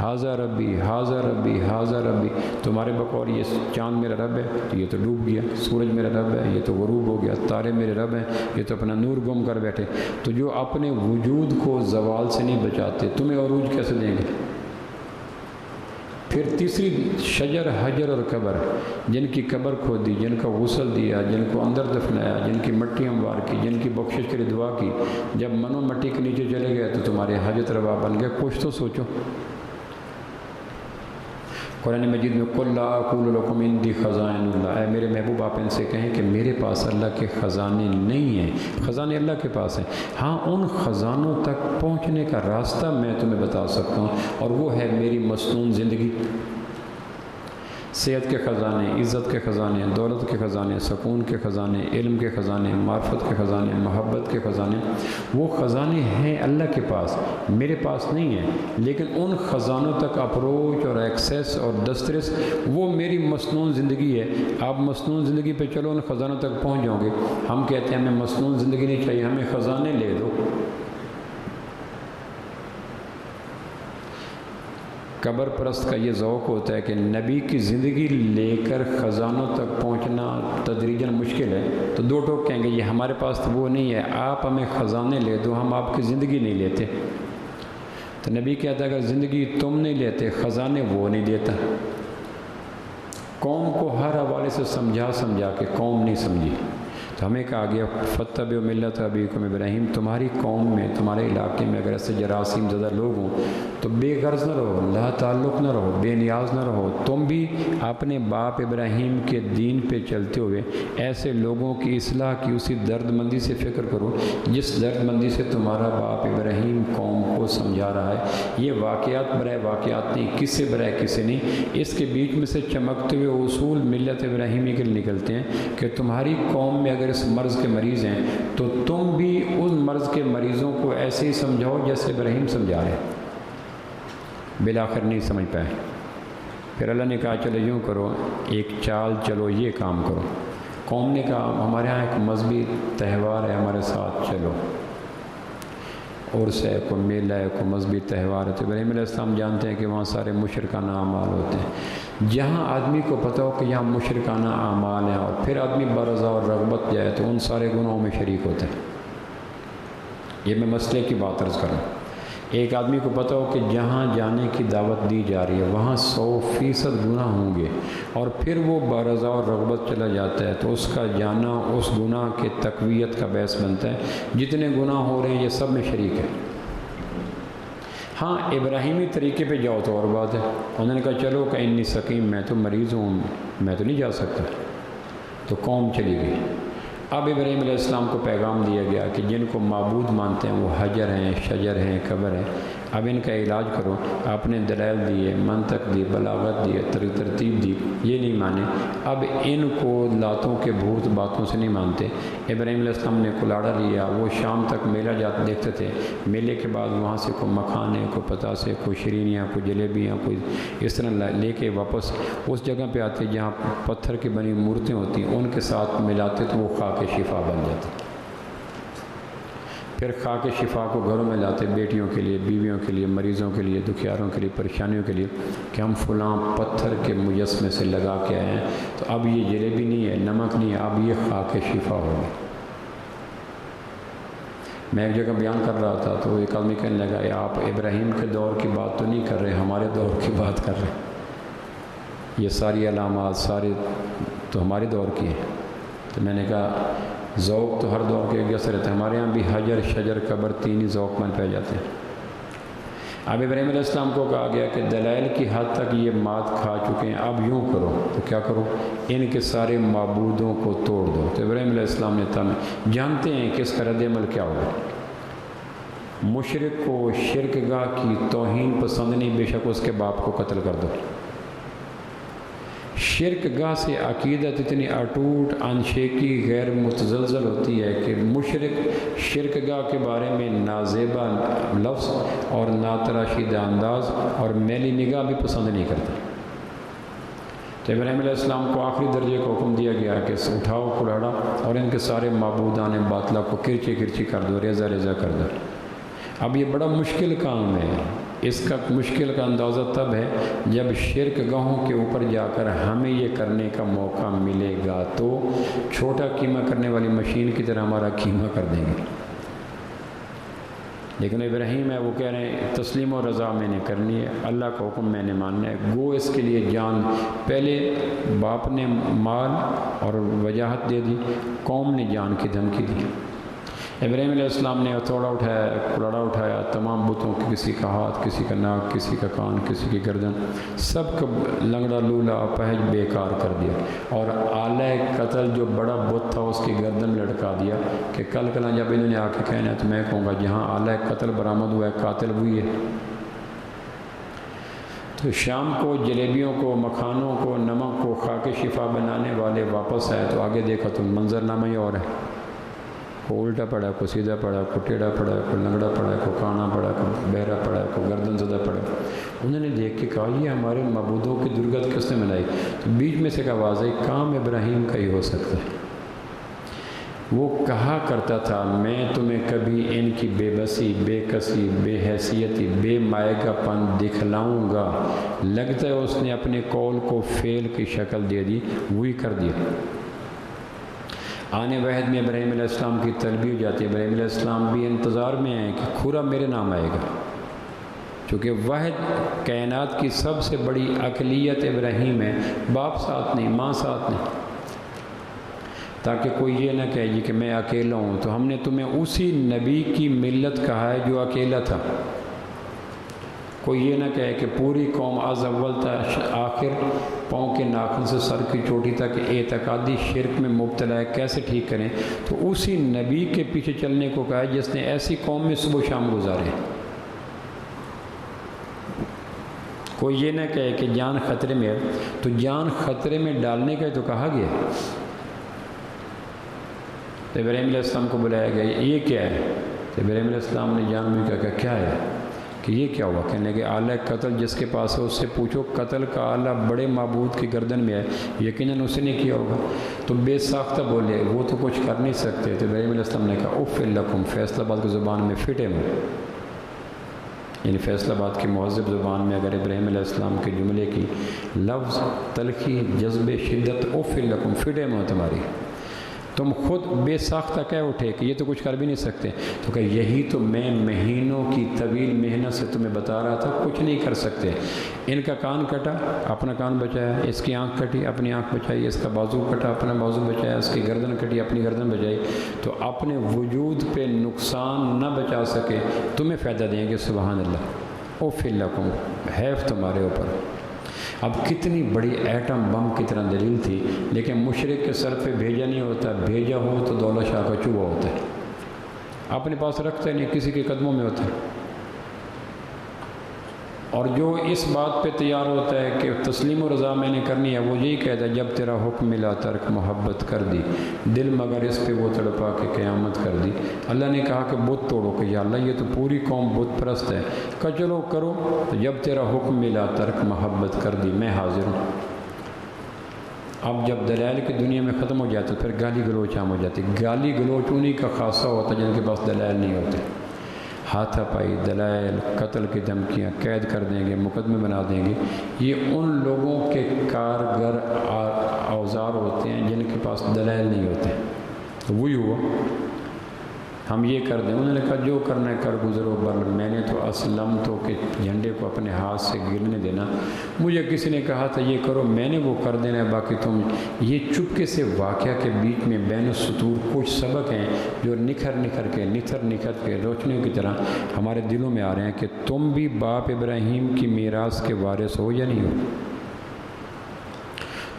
حاذا ربی حاذا ربی حاذا ربی، تمہارے بقول یہ چاند میرا رب ہے تو یہ تو ڈوب گیا، سورج میرا رب ہے یہ تو غروب ہو گیا، تارے میرے رب ہیں یہ تو اپنا نور گم کر بیٹھے۔ تو جو اپنے وجود کو زوال سے نہیں بچاتے، تمہیں عروج کیسے دیں گے؟ پھر تیسری شجر حجر اور قبر، جن کی قبر کھودی، جن کا غسل دیا، جن کو اندر دفنایا، جن کی مٹی ہموار کی، جن کی بخشش کے لیے دعا کی، جب منو مٹی کے نیچے چلے گئے تو تمہارے حاجت روا بن گئے۔ کچھ تو سوچو۔ قرآن مجید میں قل لا اقول لکم عندی خزائن اللہ، اے میرے محبوب آپ ان سے کہیں کہ میرے پاس اللہ کے خزانے نہیں ہیں، خزانے اللہ کے پاس ہیں، ہاں ان خزانوں تک پہنچنے کا راستہ میں تمہیں بتا سکتا ہوں، اور وہ ہے میری مصنون زندگی۔ صحت کے خزانے، عزت کے خزانے، دولت کے خزانے، سکون کے خزانے، علم کے خزانے، معرفت کے خزانے، محبت کے خزانے، وہ خزانے ہیں اللہ کے پاس، میرے پاس نہیں ہیں، لیکن ان خزانوں تک اپروچ اور ایکسیس اور دسترس وہ میری مصنون زندگی ہے۔ آپ مصنون زندگی پہ چلو، ان خزانوں تک پہنچ جاؤ گے۔ ہم کہتے ہیں ہمیں مصنون زندگی نہیں چاہیے، ہمیں خزانے لے دو۔ قبر پرست کا یہ ذوق ہوتا ہے کہ نبی کی زندگی لے کر خزانوں تک پہنچنا تدریجاً مشکل ہے، تو دو ٹوک کہیں گے یہ ہمارے پاس تو وہ نہیں ہے، آپ ہمیں خزانے لے دو، ہم آپ کی زندگی نہیں لیتے۔ تو نبی کہتا ہے اگر زندگی تم نہیں لیتے، خزانے وہ نہیں دیتا۔ قوم کو ہر حوالے سے سمجھا کے قوم نہیں سمجھی، تو ہمیں کہا گیا فتبعوا ملت ابیکم ابراہیم، تمہاری قوم میں، تمہارے علاقے میں اگر ایسے جراثیم زدہ لوگ ہوں تو بے غرض نہ رہو، لا تعلق نہ رہو، بے نیاز نہ رہو، تم بھی اپنے باپ ابراہیم کے دین پہ چلتے ہوئے ایسے لوگوں کی اصلاح کی اسی درد مندی سے فکر کرو جس درد مندی سے تمہارا باپ ابراہیم قوم کو سمجھا رہا ہے۔ یہ واقعات برائے واقعات نہیں، قصے برائے قصے نہیں، اس کے بیچ میں سے چمکتے ہوئے اصول ملت ابراہیمی کے نکلتے ہیں کہ تمہاری قوم میں اگر اس مرض کے مریض ہیں تو تم بھی ان مرض کے مریضوں کو ایسے ہی سمجھاؤ جیسے ابراہیم سمجھا رہے ہیں۔ بالآخر نہیں سمجھ پائے، پھر اللہ نے کہا چلو یوں کرو، ایک چال چلو، یہ کام کرو۔ قوم نے کہا ہمارے ہاں ایک مذہبی تہوار ہے، ہمارے ساتھ چلو، عرس ہے، کوئی میلہ ہے، کوئی مذہبی تہوار ہے۔ تو ابراہیم علیہ السلام جانتے ہیں کہ وہاں سارے مشرکانہ اعمال ہوتے ہیں، جہاں آدمی کو پتہ ہو کہ یہاں مشرکانہ اعمال ہیں اور پھر آدمی برضا اور رغبت جائے تو ان سارے گناہوں میں شریک ہوتے ہیں۔ یہ میں مسئلے کی بات عرض کروں، ایک آدمی کو پتہ ہو کہ جہاں جانے کی دعوت دی جا رہی ہے وہاں 100% گناہ ہوں گے، اور پھر وہ برضا اور رغبت چلا جاتا ہے تو اس کا جانا اس گناہ کے تقویت کا باعث بنتا ہے۔ جتنے گناہ ہو رہے ہیں یہ سب میں شریک ہے۔ ہاں ابراہیمی طریقے پہ جاؤ تو اور بات ہے، انہوں نے کہا چلو کہ انی سقیم، میں تو مریض ہوں، میں تو نہیں جا سکتا، تو قوم چلی گئی۔ اب ابراہیم علیہ السلام کو پیغام دیا گیا کہ جن کو معبود مانتے ہیں وہ حجر ہیں، شجر ہیں، قبر ہیں، اب ان کا علاج کرو۔ آپ نے دلائل دیے، منطق دی، بلاغت دی، ترتیب دی، یہ نہیں مانے۔ اب ان کو لاتوں کے بھوت باتوں سے نہیں مانتے۔ ابراہیم علیہ السلام نے کلاڑا لیا، وہ شام تک میلہ دیکھتے تھے، میلے کے بعد وہاں سے کوئی مکھانے، کوئی پتاسے، کوئی شیرینیاں، کوئی جلیبیاں، کوئی اس طرح لے کے واپس اس جگہ پہ آتے جہاں پتھر کی بنی مورتیں ہوتی ہیں، ان کے ساتھ ملاتے تو وہ خاک شفا بن جاتی۔ پھر خاک شفا کو گھروں میں لاتے، بیٹیوں کے لیے، بیویوں کے لیے، مریضوں کے لیے، دکھیاروں کے لیے، پریشانیوں کے لیے، کہ ہم فلاں پتھر کے مجسمے سے لگا کے آئے ہیں، تو اب یہ جلیبی نہیں ہے، نمک نہیں ہے، اب یہ خاک شفا ہوگی۔ میں ایک جگہ بیان کر رہا تھا تو ایک آدمی کہنے لگا، آپ ابراہیم کے دور کی بات تو نہیں کر رہے، ہمارے دور کی بات کر رہے ہیں، یہ ساری علامات سارے تو ہمارے دور کی ہیں۔ تو میں نے کہا ذوق تو ہر دور کے ایک جیسا رہتا ہے، ہمارے ہاں بھی حجر، شجر، قبر تین ہی ذوق میں پہ جاتے ہیں۔ اب ابراہیم علیہ السلام کو کہا گیا کہ دلائل کی حد تک یہ مات کھا چکے ہیں، اب یوں کرو، تو کیا کرو، ان کے سارے معبودوں کو توڑ دو۔ تو ابراہیم علیہ السلام نے جانتے ہیں کہ اس کا رد عمل کیا ہوگا۔ مشرک کو شرک گاہ کی توہین پسند نہیں، بے شک اس کے باپ کو قتل کر دو۔ شرک گاہ سے عقیدت اتنی اٹوٹ، انشیکی، غیر متزلزل ہوتی ہے کہ مشرک شرک گاہ کے بارے میں نازیبا لفظ اور ناتراشیدہ انداز اور میلی نگاہ بھی پسند نہیں کرتا۔ تو ابراہیم علیہ السلام کو آخری درجے کو حکم دیا گیا کہ اٹھاؤ کلاڑا اور ان کے سارے معبودان باطلہ کو کرچی کرچی کر دو، ریزہ ریزہ کر دو۔ اب یہ بڑا مشکل کام ہے، اس کا مشکل کا اندازہ تب ہے جب شرک گاہوں کے اوپر جا کر ہمیں یہ کرنے کا موقع ملے گا تو چھوٹا قیمہ کرنے والی مشین کی طرح ہمارا قیمہ کر دیں گے۔ لیکن ابراہیم ہے، وہ کہہ رہے ہیں تسلیم و رضا میں نے کرنی ہے، اللہ کا حکم میں نے ماننا ہے۔ گو اس کے لیے جان، پہلے باپ نے مال اور وجاہت دے دی، قوم نے جان کی دھمکی دی۔ ابراہیم علیہ السلام نے ہتھوڑا اٹھایا، کلاڑا اٹھایا، تمام بتوں کی، کسی کا ہاتھ، کسی کا ناک، کسی کا کان، کسی کی گردن، سب کا لنگڑا لولا اپہج بیکار کر دیا، اور آلہ قتل جو بڑا بت تھا اس کی گردن میں لٹکا دیا کہ کل کل جب انہوں نے آ کے کہنا ہے تو میں کہوں گا جہاں آلہ قتل برآمد ہوا ہے قاتل وہی ہے۔ تو شام کو جلیبیوں کو، مکھانوں کو، نمک کو خاک شفا بنانے والے واپس آئے تو آگے دیکھا تو منظر نامہ ہی اور ہے، کوئی الٹا پڑا ہے، کوئی سیدھا پڑا ہے، کوئی ٹیڑھا پڑا ہے، کوئی لنگڑا پڑا ہے، کوئی کانا پڑا ہے، کوئی بہرا پڑا ہے، کوئی گردن زدہ پڑا ہے۔ انہوں نے دیکھ کے کہا یہ ہمارے معبودوں کی درگت کس نے منائی؟ تو بیچ میں سے ایک آواز آئی، کام ابراہیم کا ہی ہو سکتا ہے۔ وہ کہا کرتا تھا میں تمہیں کبھی ان کی بے بسی، بے کسی، بے حیثیتی، بے مائگہ پن دکھلاؤں گا۔ لگتا ہے اس نے اپنے قول کو فعل کی شکل دے دی، وہی کر دیا۔ آنے وحد میں ابراہیم علیہ السلام کی طلبی ہو جاتی ہے، ابراہیم علیہ السلام بھی انتظار میں ہیں کہ کھرا میرے نام آئے گا، چونکہ وحد کائنات کی سب سے بڑی اقلیت ابراہیم ہے، باپ ساتھ نہیں، ماں ساتھ نہیں، تاکہ کوئی یہ نہ کہے جی کہ میں اکیلا ہوں۔ تو ہم نے تمہیں اسی نبی کی ملت کہا ہے جو اکیلا تھا، کوئی یہ نہ کہے کہ پوری قوم از اول تا آخر پاؤں کے ناخن سے سر کی چوٹی تک اعتقادی شرک میں مبتلا ہے، کیسے ٹھیک کریں؟ تو اسی نبی کے پیچھے چلنے کو کہا ہے جس نے ایسی قوم میں صبح و شام گزارے۔ کوئی یہ نہ کہے کہ جان خطرے میں ہے، تو جان خطرے میں ڈالنے کا تو کہا گیا۔ تو ابراہیم علیہ السلام کو بلایا گیا، یہ کیا ہے؟ تو ابراہیم علیہ السلام نے جان میں کہا کیا ہے کہ یہ کیا ہوا؟ کہنے لگے آلہ قتل جس کے پاس ہے اس سے پوچھو، قتل کا آلہ بڑے معبود کی گردن میں ہے، یقیناً اسے نے کیا ہوگا۔ تو بے ساختہ بولے وہ تو کچھ کر نہیں سکتے۔ تو ابراہیم علیہ السلام نے کہا اف لکم، فیصل آباد کی زبان میں فٹے میں، یعنی فیصل آباد کی مہذب زبان میں اگر ابراہیم علیہ السلام کے جملے کی لفظ، تلخی، جذب، شدت، اف لکم، فٹے میں تمہاری، تم خود بے ساختہ کہہ اٹھے کہ یہ تو کچھ کر بھی نہیں سکتے۔ تو کہ یہی تو میں مہینوں کی طویل محنت سے تمہیں بتا رہا تھا، کچھ نہیں کر سکتے۔ ان کا کان کٹا، اپنا کان بچایا، اس کی آنکھ کٹی، اپنی آنکھ بچائی، اس کا بازو کٹا، اپنا بازو بچایا، اس کی گردن کٹی، اپنی گردن بچائی، تو اپنے وجود پہ نقصان نہ بچا سکے، تمہیں فائدہ دیں گے۔ سبحان اللہ، اوف لکم، حیف تمہارے اوپر۔ اب کتنی بڑی ایٹم بم کی طرح دلیل تھی، لیکن مشرک کے سر پہ بھیجا نہیں ہوتا، بھیجا ہو تو دولت شاہ کا چوہا ہوتا ہے، اپنے پاس رکھتا نہیں، کسی کے قدموں میں ہوتا ہے۔ اور جو اس بات پہ تیار ہوتا ہے کہ تسلیم و رضا میں نے کرنی ہے، وہ یہی کہتا ہے جب تیرا حکم ملا ترک محبت کر دی، دل مگر اس پہ وہ تڑپا کہ قیامت کر دی۔ اللہ نے کہا کہ بت توڑو، کہ یا اللہ یہ تو پوری قوم بت پرست ہے، کہا چلو کرو، تو جب تیرا حکم ملا ترک محبت کر دی، میں حاضر ہوں۔ اب جب دلائل کی دنیا میں ختم ہو جاتے پھر گالی گلوچ عام ہو جاتی۔ گالی گلوچ انہی کا خاصہ ہوتا جن کے پاس دلائل نہیں ہوتے۔ ہاتھا پائی، دلائل، قتل کی دھمکیاں، قید کر دیں گے، مقدمے بنا دیں گے، یہ ان لوگوں کے کارگر اوزار ہوتے ہیں جن کے پاس دلائل نہیں ہوتے۔ تو وہی ہوا، ہم یہ کر دیں، انہوں نے کہا جو کرنا ہے کر گزرو بر، میں نے تو اسلم تو کہ جھنڈے کو اپنے ہاتھ سے گرنے دینا، مجھے کسی نے کہا تھا یہ کرو، میں نے وہ کر دینا ہے، باقی تم۔ یہ چپکے سے واقعہ کے بیچ میں بین السطور کچھ سبق ہیں جو نکھر کے روشنیوں کی طرح ہمارے دلوں میں آ رہے ہیں کہ تم بھی باپ ابراہیم کی میراث کے وارث ہو یا نہیں ہو۔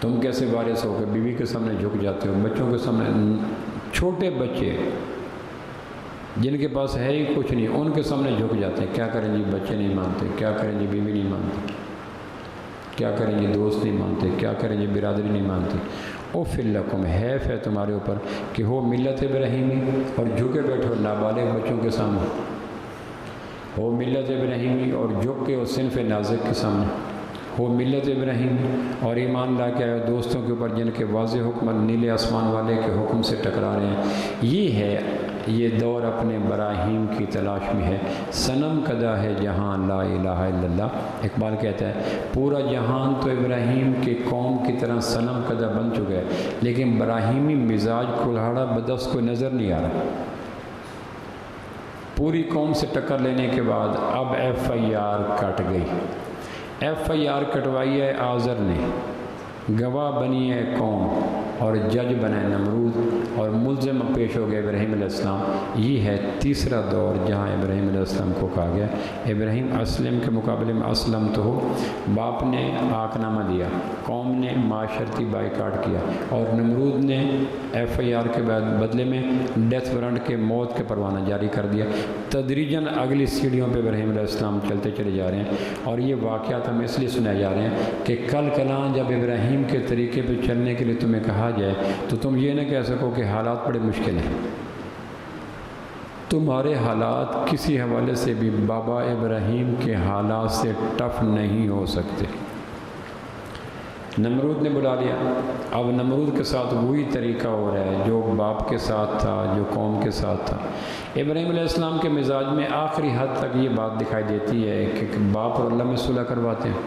تم کیسے وارث ہو کہ بیوی کے سامنے جھک جاتے ہو، بچوں کے سامنے، چھوٹے بچے جن کے پاس ہے ہی کچھ نہیں ان کے سامنے جھک جاتے ہیں۔ کیا کریں جی بچے نہیں مانتے، کیا کریں جی بیوی نہیں مانتی، کیا کریں جی دوست نہیں مانتے، کیا کریں جی برادری نہیں مانتی۔ اوف لکم، حیف ہے تمہارے اوپر کہ ہو ملت ابراہیمی اور جھکے بیٹھو نابالغ بچوں کے سامنے، ہو ملت ابراہیمی اور جھک کے اس صنف نازک کے سامنے، ہو ملت ابراہیم اور ایمان لا کے آئے دوستوں کے اوپر جن کے واضح حکم نیلے آسمان والے کے حکم سے ٹکرا رہے ہیں۔ یہ دور اپنے براہیم کی تلاش میں ہے۔ صنم کدا ہے جہاں لا الہ الا اللہ، اقبال کہتا ہے پورا جہان تو ابراہیم کے قوم کی طرح صنم کدا بن چکا ہے، لیکن براہیمی مزاج کلہاڑا بدست کو نظر نہیں آ رہا۔ پوری قوم سے ٹکر لینے کے بعد اب ایف آئی آر کٹ گئی، ایف آئی آر کٹوائی ہے آذر نے، گواہ بنی ہے قوم اور جج بنا ہے نمرود، اور ملزم پیش ہو گئے ابراہیم علیہ السلام۔ یہ ہے تیسرا دور جہاں ابراہیم علیہ السلام کو کہا گیا ابراہیم اسلم کے مقابلے میں اسلم تو ہو۔ باپ نے آق نامہ دیا، قوم نے معاشرتی بائیکاٹ کیا، اور نمرود نے ایف آئی آر کے بدلے میں ڈیتھ وارنٹ کے موت کے پروانہ جاری کر دیا۔ تدریجاً اگلی سیڑھیوں پہ ابراہیم علیہ السلام چلتے چلے جا رہے ہیں، اور یہ واقعات ہمیں اس لیے سنائے جا رہے ہیں کہ کل کلاں جب ابراہیم کے طریقے پہ چلنے کے لیے تمہیں کہا جائے تو تم یہ نہ کہہ سکو کہ حالات بڑے مشکل ہیں۔ تمہارے حالات کسی حوالے سے بھی بابا ابراہیم کے حالات سے ٹف نہیں ہو سکتے۔ نمرود نے بلا لیا، اب نمرود کے ساتھ وہی طریقہ ہو رہا ہے جو باپ کے ساتھ تھا، جو قوم کے ساتھ تھا۔ ابراہیم علیہ السلام کے مزاج میں آخری حد تک یہ بات دکھائی دیتی ہے کہ باپ اور اللہ میں صلح کرواتے ہیں،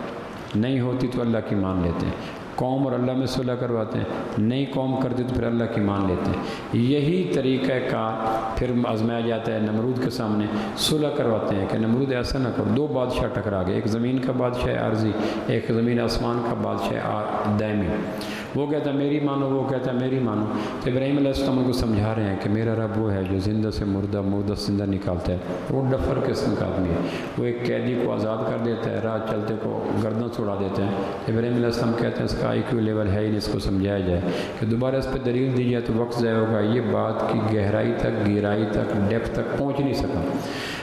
نہیں ہوتی تو اللہ کی مان لیتے ہیں، قوم اور اللہ میں صلح کرواتے ہیں، نئی قوم کرتے تو پھر اللہ کی مان لیتے ہیں۔ یہی طریقہ کار پھر آزمایا جاتا ہے نمرود کے سامنے، صلح کرواتے ہیں کہ نمرود ایسا نہ کرو، دو بادشاہ ٹکرا گئے، ایک زمین کا بادشاہ عارضی، ایک زمین آسمان کا بادشاہ دائمی، وہ کہتا ہے میری مانو، وہ کہتا ہے میری مانو۔ تو ابراہیم علیہ السلام کو سمجھا رہے ہیں کہ میرا رب وہ ہے جو زندہ سے مردہ، مردہ سے زندہ نکالتا ہے، وہ ڈفر قسم کا آدمی ہے، وہ ایک قیدی کو آزاد کر دیتا ہے، راہ چلتے کو گردن چھڑا دیتے ہیں۔ ابراہیم علیہ السلام کہتے ہیں اس کا آئی کیو لیول ہے ہی نہیں، اس کو سمجھایا جائے کہ دوبارہ اس پہ دلیل دی جائے تو وقت ضائع ہوگا، یہ بات کی گہرائی تک، گہرائی تک، ڈیپتھ تک پہنچ نہیں سکا۔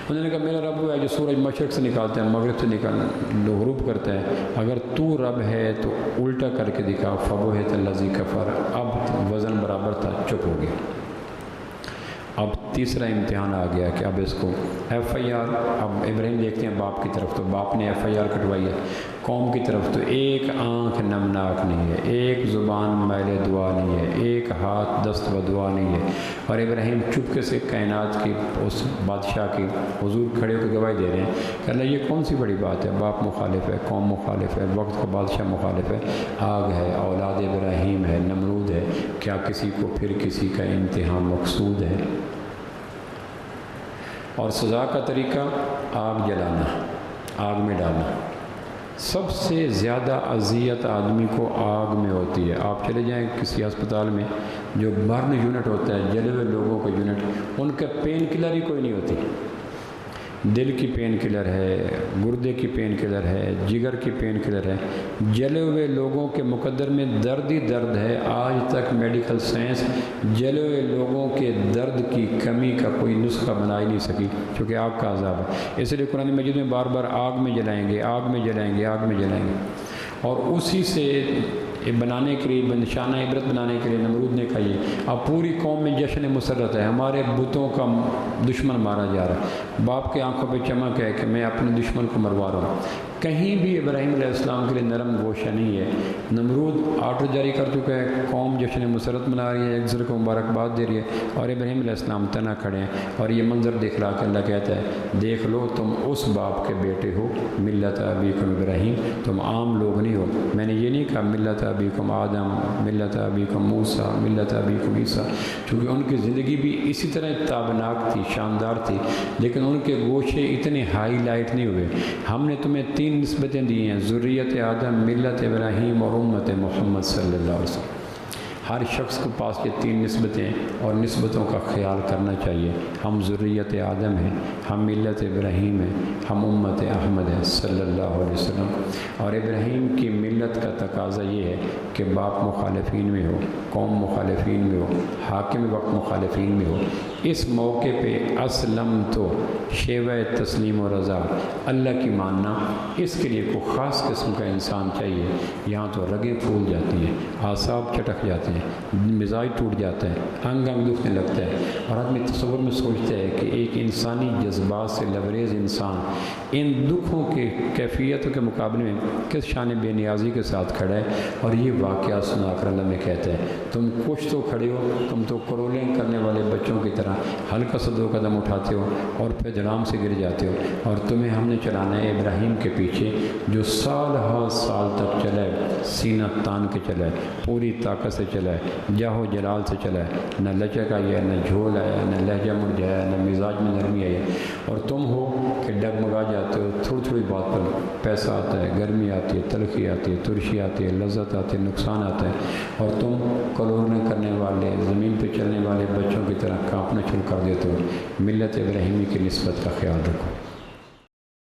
انہوں نے کہا میرا رب وہ ہے جو سورج مشرق سے نکالتا ہے، مغرب سے غروب کرتا ہے، اگر تو رب ہے تو الٹا کر کے دکھا، فبہت الذی کفر۔ اب وزن برابر تھا، چپ ہو گیا۔ اب تیسرا امتحان آ گیا کہ اب اس کو ایف آئی آر، اب ابراہیم دیکھتے ہیں باپ کی طرف، تو باپ نے ایف آئی آر کٹوائی ہے، قوم کی طرف تو ایک آنکھ نمناک نہیں ہے، ایک زبان میل دعا نہیں ہے، ایک ہاتھ دست و دعا نہیں ہے، اور ابراہیم چپکے سے کائنات کی اس بادشاہ کی حضور کھڑے ہو کے گواہی دے رہے ہیں کہ اللہ یہ کون سی بڑی بات ہے، باپ مخالف ہے، قوم مخالف ہے، وقت کا بادشاہ مخالف ہے، آگ ہے، اولاد ابراہیم ہے، نمرود ہے، کیا کسی کو پھر کسی کا امتحان مقصود ہے؟ اور سزا کا طریقہ آگ جلانا، آگ میں ڈالنا۔ سب سے زیادہ اذیت آدمی کو آگ میں ہوتی ہے۔ آپ چلے جائیں کسی ہسپتال میں، جو برن یونٹ ہوتا ہے، جلے ہوئے لوگوں کا یونٹ، ان کا پین کلر ہی کوئی نہیں ہوتی، دل کی پین کلر ہے، گردے کی پین کلر ہے، جگر کی پین کلر ہے۔ جلے ہوئے لوگوں کے مقدر میں درد ہی درد ہے۔ آج تک میڈیکل سائنس جلے ہوئے لوگوں کے درد کی کمی کا کوئی نسخہ بنا ہی نہیں سکی، چونکہ آگ کا عذاب ہے۔ اس لیے قرآن مجید میں بار بار آگ میں جلائیں گے، آگ میں جلائیں گے، آگ میں جلائیں گے۔ اور اسی سے بنانے کے لیے، نشانہ عبرت بنانے کے لیے نمرود نے کہا یہ اب پوری قوم میں جشن مسرت ہے، ہمارے بتوں کا دشمن مارا جا رہا ہے۔ باپ کے آنکھوں پہ چمک ہے کہ میں اپنے دشمن کو مروا رہا ہوں۔ کہیں بھی ابراہیم علیہ السلام کے لیے نرم گوشہ نہیں ہے۔ نمرود آرڈر جاری کر چکا ہے، قوم جشن مسرت منا رہی ہے، ایک دوسرے کو مبارکباد دے رہی ہے، اور ابراہیم علیہ السلام تنہا کھڑے ہیں۔ اور یہ منظر دکھلا کے اللہ کہتا ہے دیکھ لو تم اس باپ کے بیٹے ہو، ملت ابیکم ابراہیم، تم عام لوگ نہیں ہو۔ میں نے یہ نہیں کہا ملت ابیکم آدم، ملت ابیکم موسیٰ، ملت ابیکم عیسیٰ، چونکہ ان کی زندگی بھی اسی طرح تابناک تھی، شاندار تھی، لیکن ان کے گوشے اتنے ہائی لائٹ نہیں ہوئے۔ ہم نے تمہیں 3 نسبتیں دی ہیں، ذریت آدم، ملت ابراہیم اور امت محمد صلی اللہ علیہ وسلم۔ ہر شخص کے پاس یہ 3 نسبتیں اور نسبتوں کا خیال کرنا چاہیے۔ ہم ذریت آدم ہیں، ہم ملت ابراہیم ہیں، ہم امت احمد ہیں صلی اللہ علیہ وسلم۔ اور ابراہیم کی ملت کا تقاضا یہ ہے کہ باپ مخالفین میں ہو، قوم مخالفین میں ہو، حاکم وقت مخالفین میں ہو۔ اس موقع پہ اسلم تو شیوہ تسلیم و رضا، اللہ کی ماننا، اس کے لیے کوئی خاص قسم کا انسان چاہیے۔ یہاں تو رگیں پھول جاتی ہیں، اعصاب چٹک جاتے ہیں، مزاج ٹوٹ جاتا ہے، انگ انگ دکھنے لگتا ہے، اور آدمی تصور میں سوچتا ہے کہ ایک انسانی جذبات سے لبریز انسان ان دکھوں کے کیفیتوں کے مقابلے میں کس شان بے نیازی کے ساتھ کھڑا ہے۔ اور یہ واقعہ سنا کر اللہ میں کہتا ہے تم کچھ تو کھڑے ہو، تم تو کرولنگ کرنے والے بچوں کی طرح ہلکا سا 2 قدم اٹھاتے ہو اور پھر دھڑام سے گر جاتے ہو، اور تمہیں ہم نے چلانا ہے ابراہیم کے پیچھے جو سال ہر سال تک چلا ہے، سینہ تان کے چلا ہے، پوری طاقت سے چلا ہے، جاہو جلال سے چلا ہے، نہ لچک آئی ہے، نہ جھول آیا، نہ لہجہ مڑ جایا، نہ مزاج میں نرمی آئی ہے۔ اور تم ہو کہ ڈگمگا جاتے ہو تھوڑی تھوڑی بات پر، پیسہ آتا ہے، گرمی آتی ہے، تلخی آتی ہے، ترشی آتی ہے، لذت آتی ہے، نقصان آتا ہے، اور تم کلورنے کرنے والے، زمین پہ چلنے والے بچوں کی طرح کانپنا شروع کر دیتے ہو۔ ملت ابراہیمی کی نسبت کا خیال رکھو۔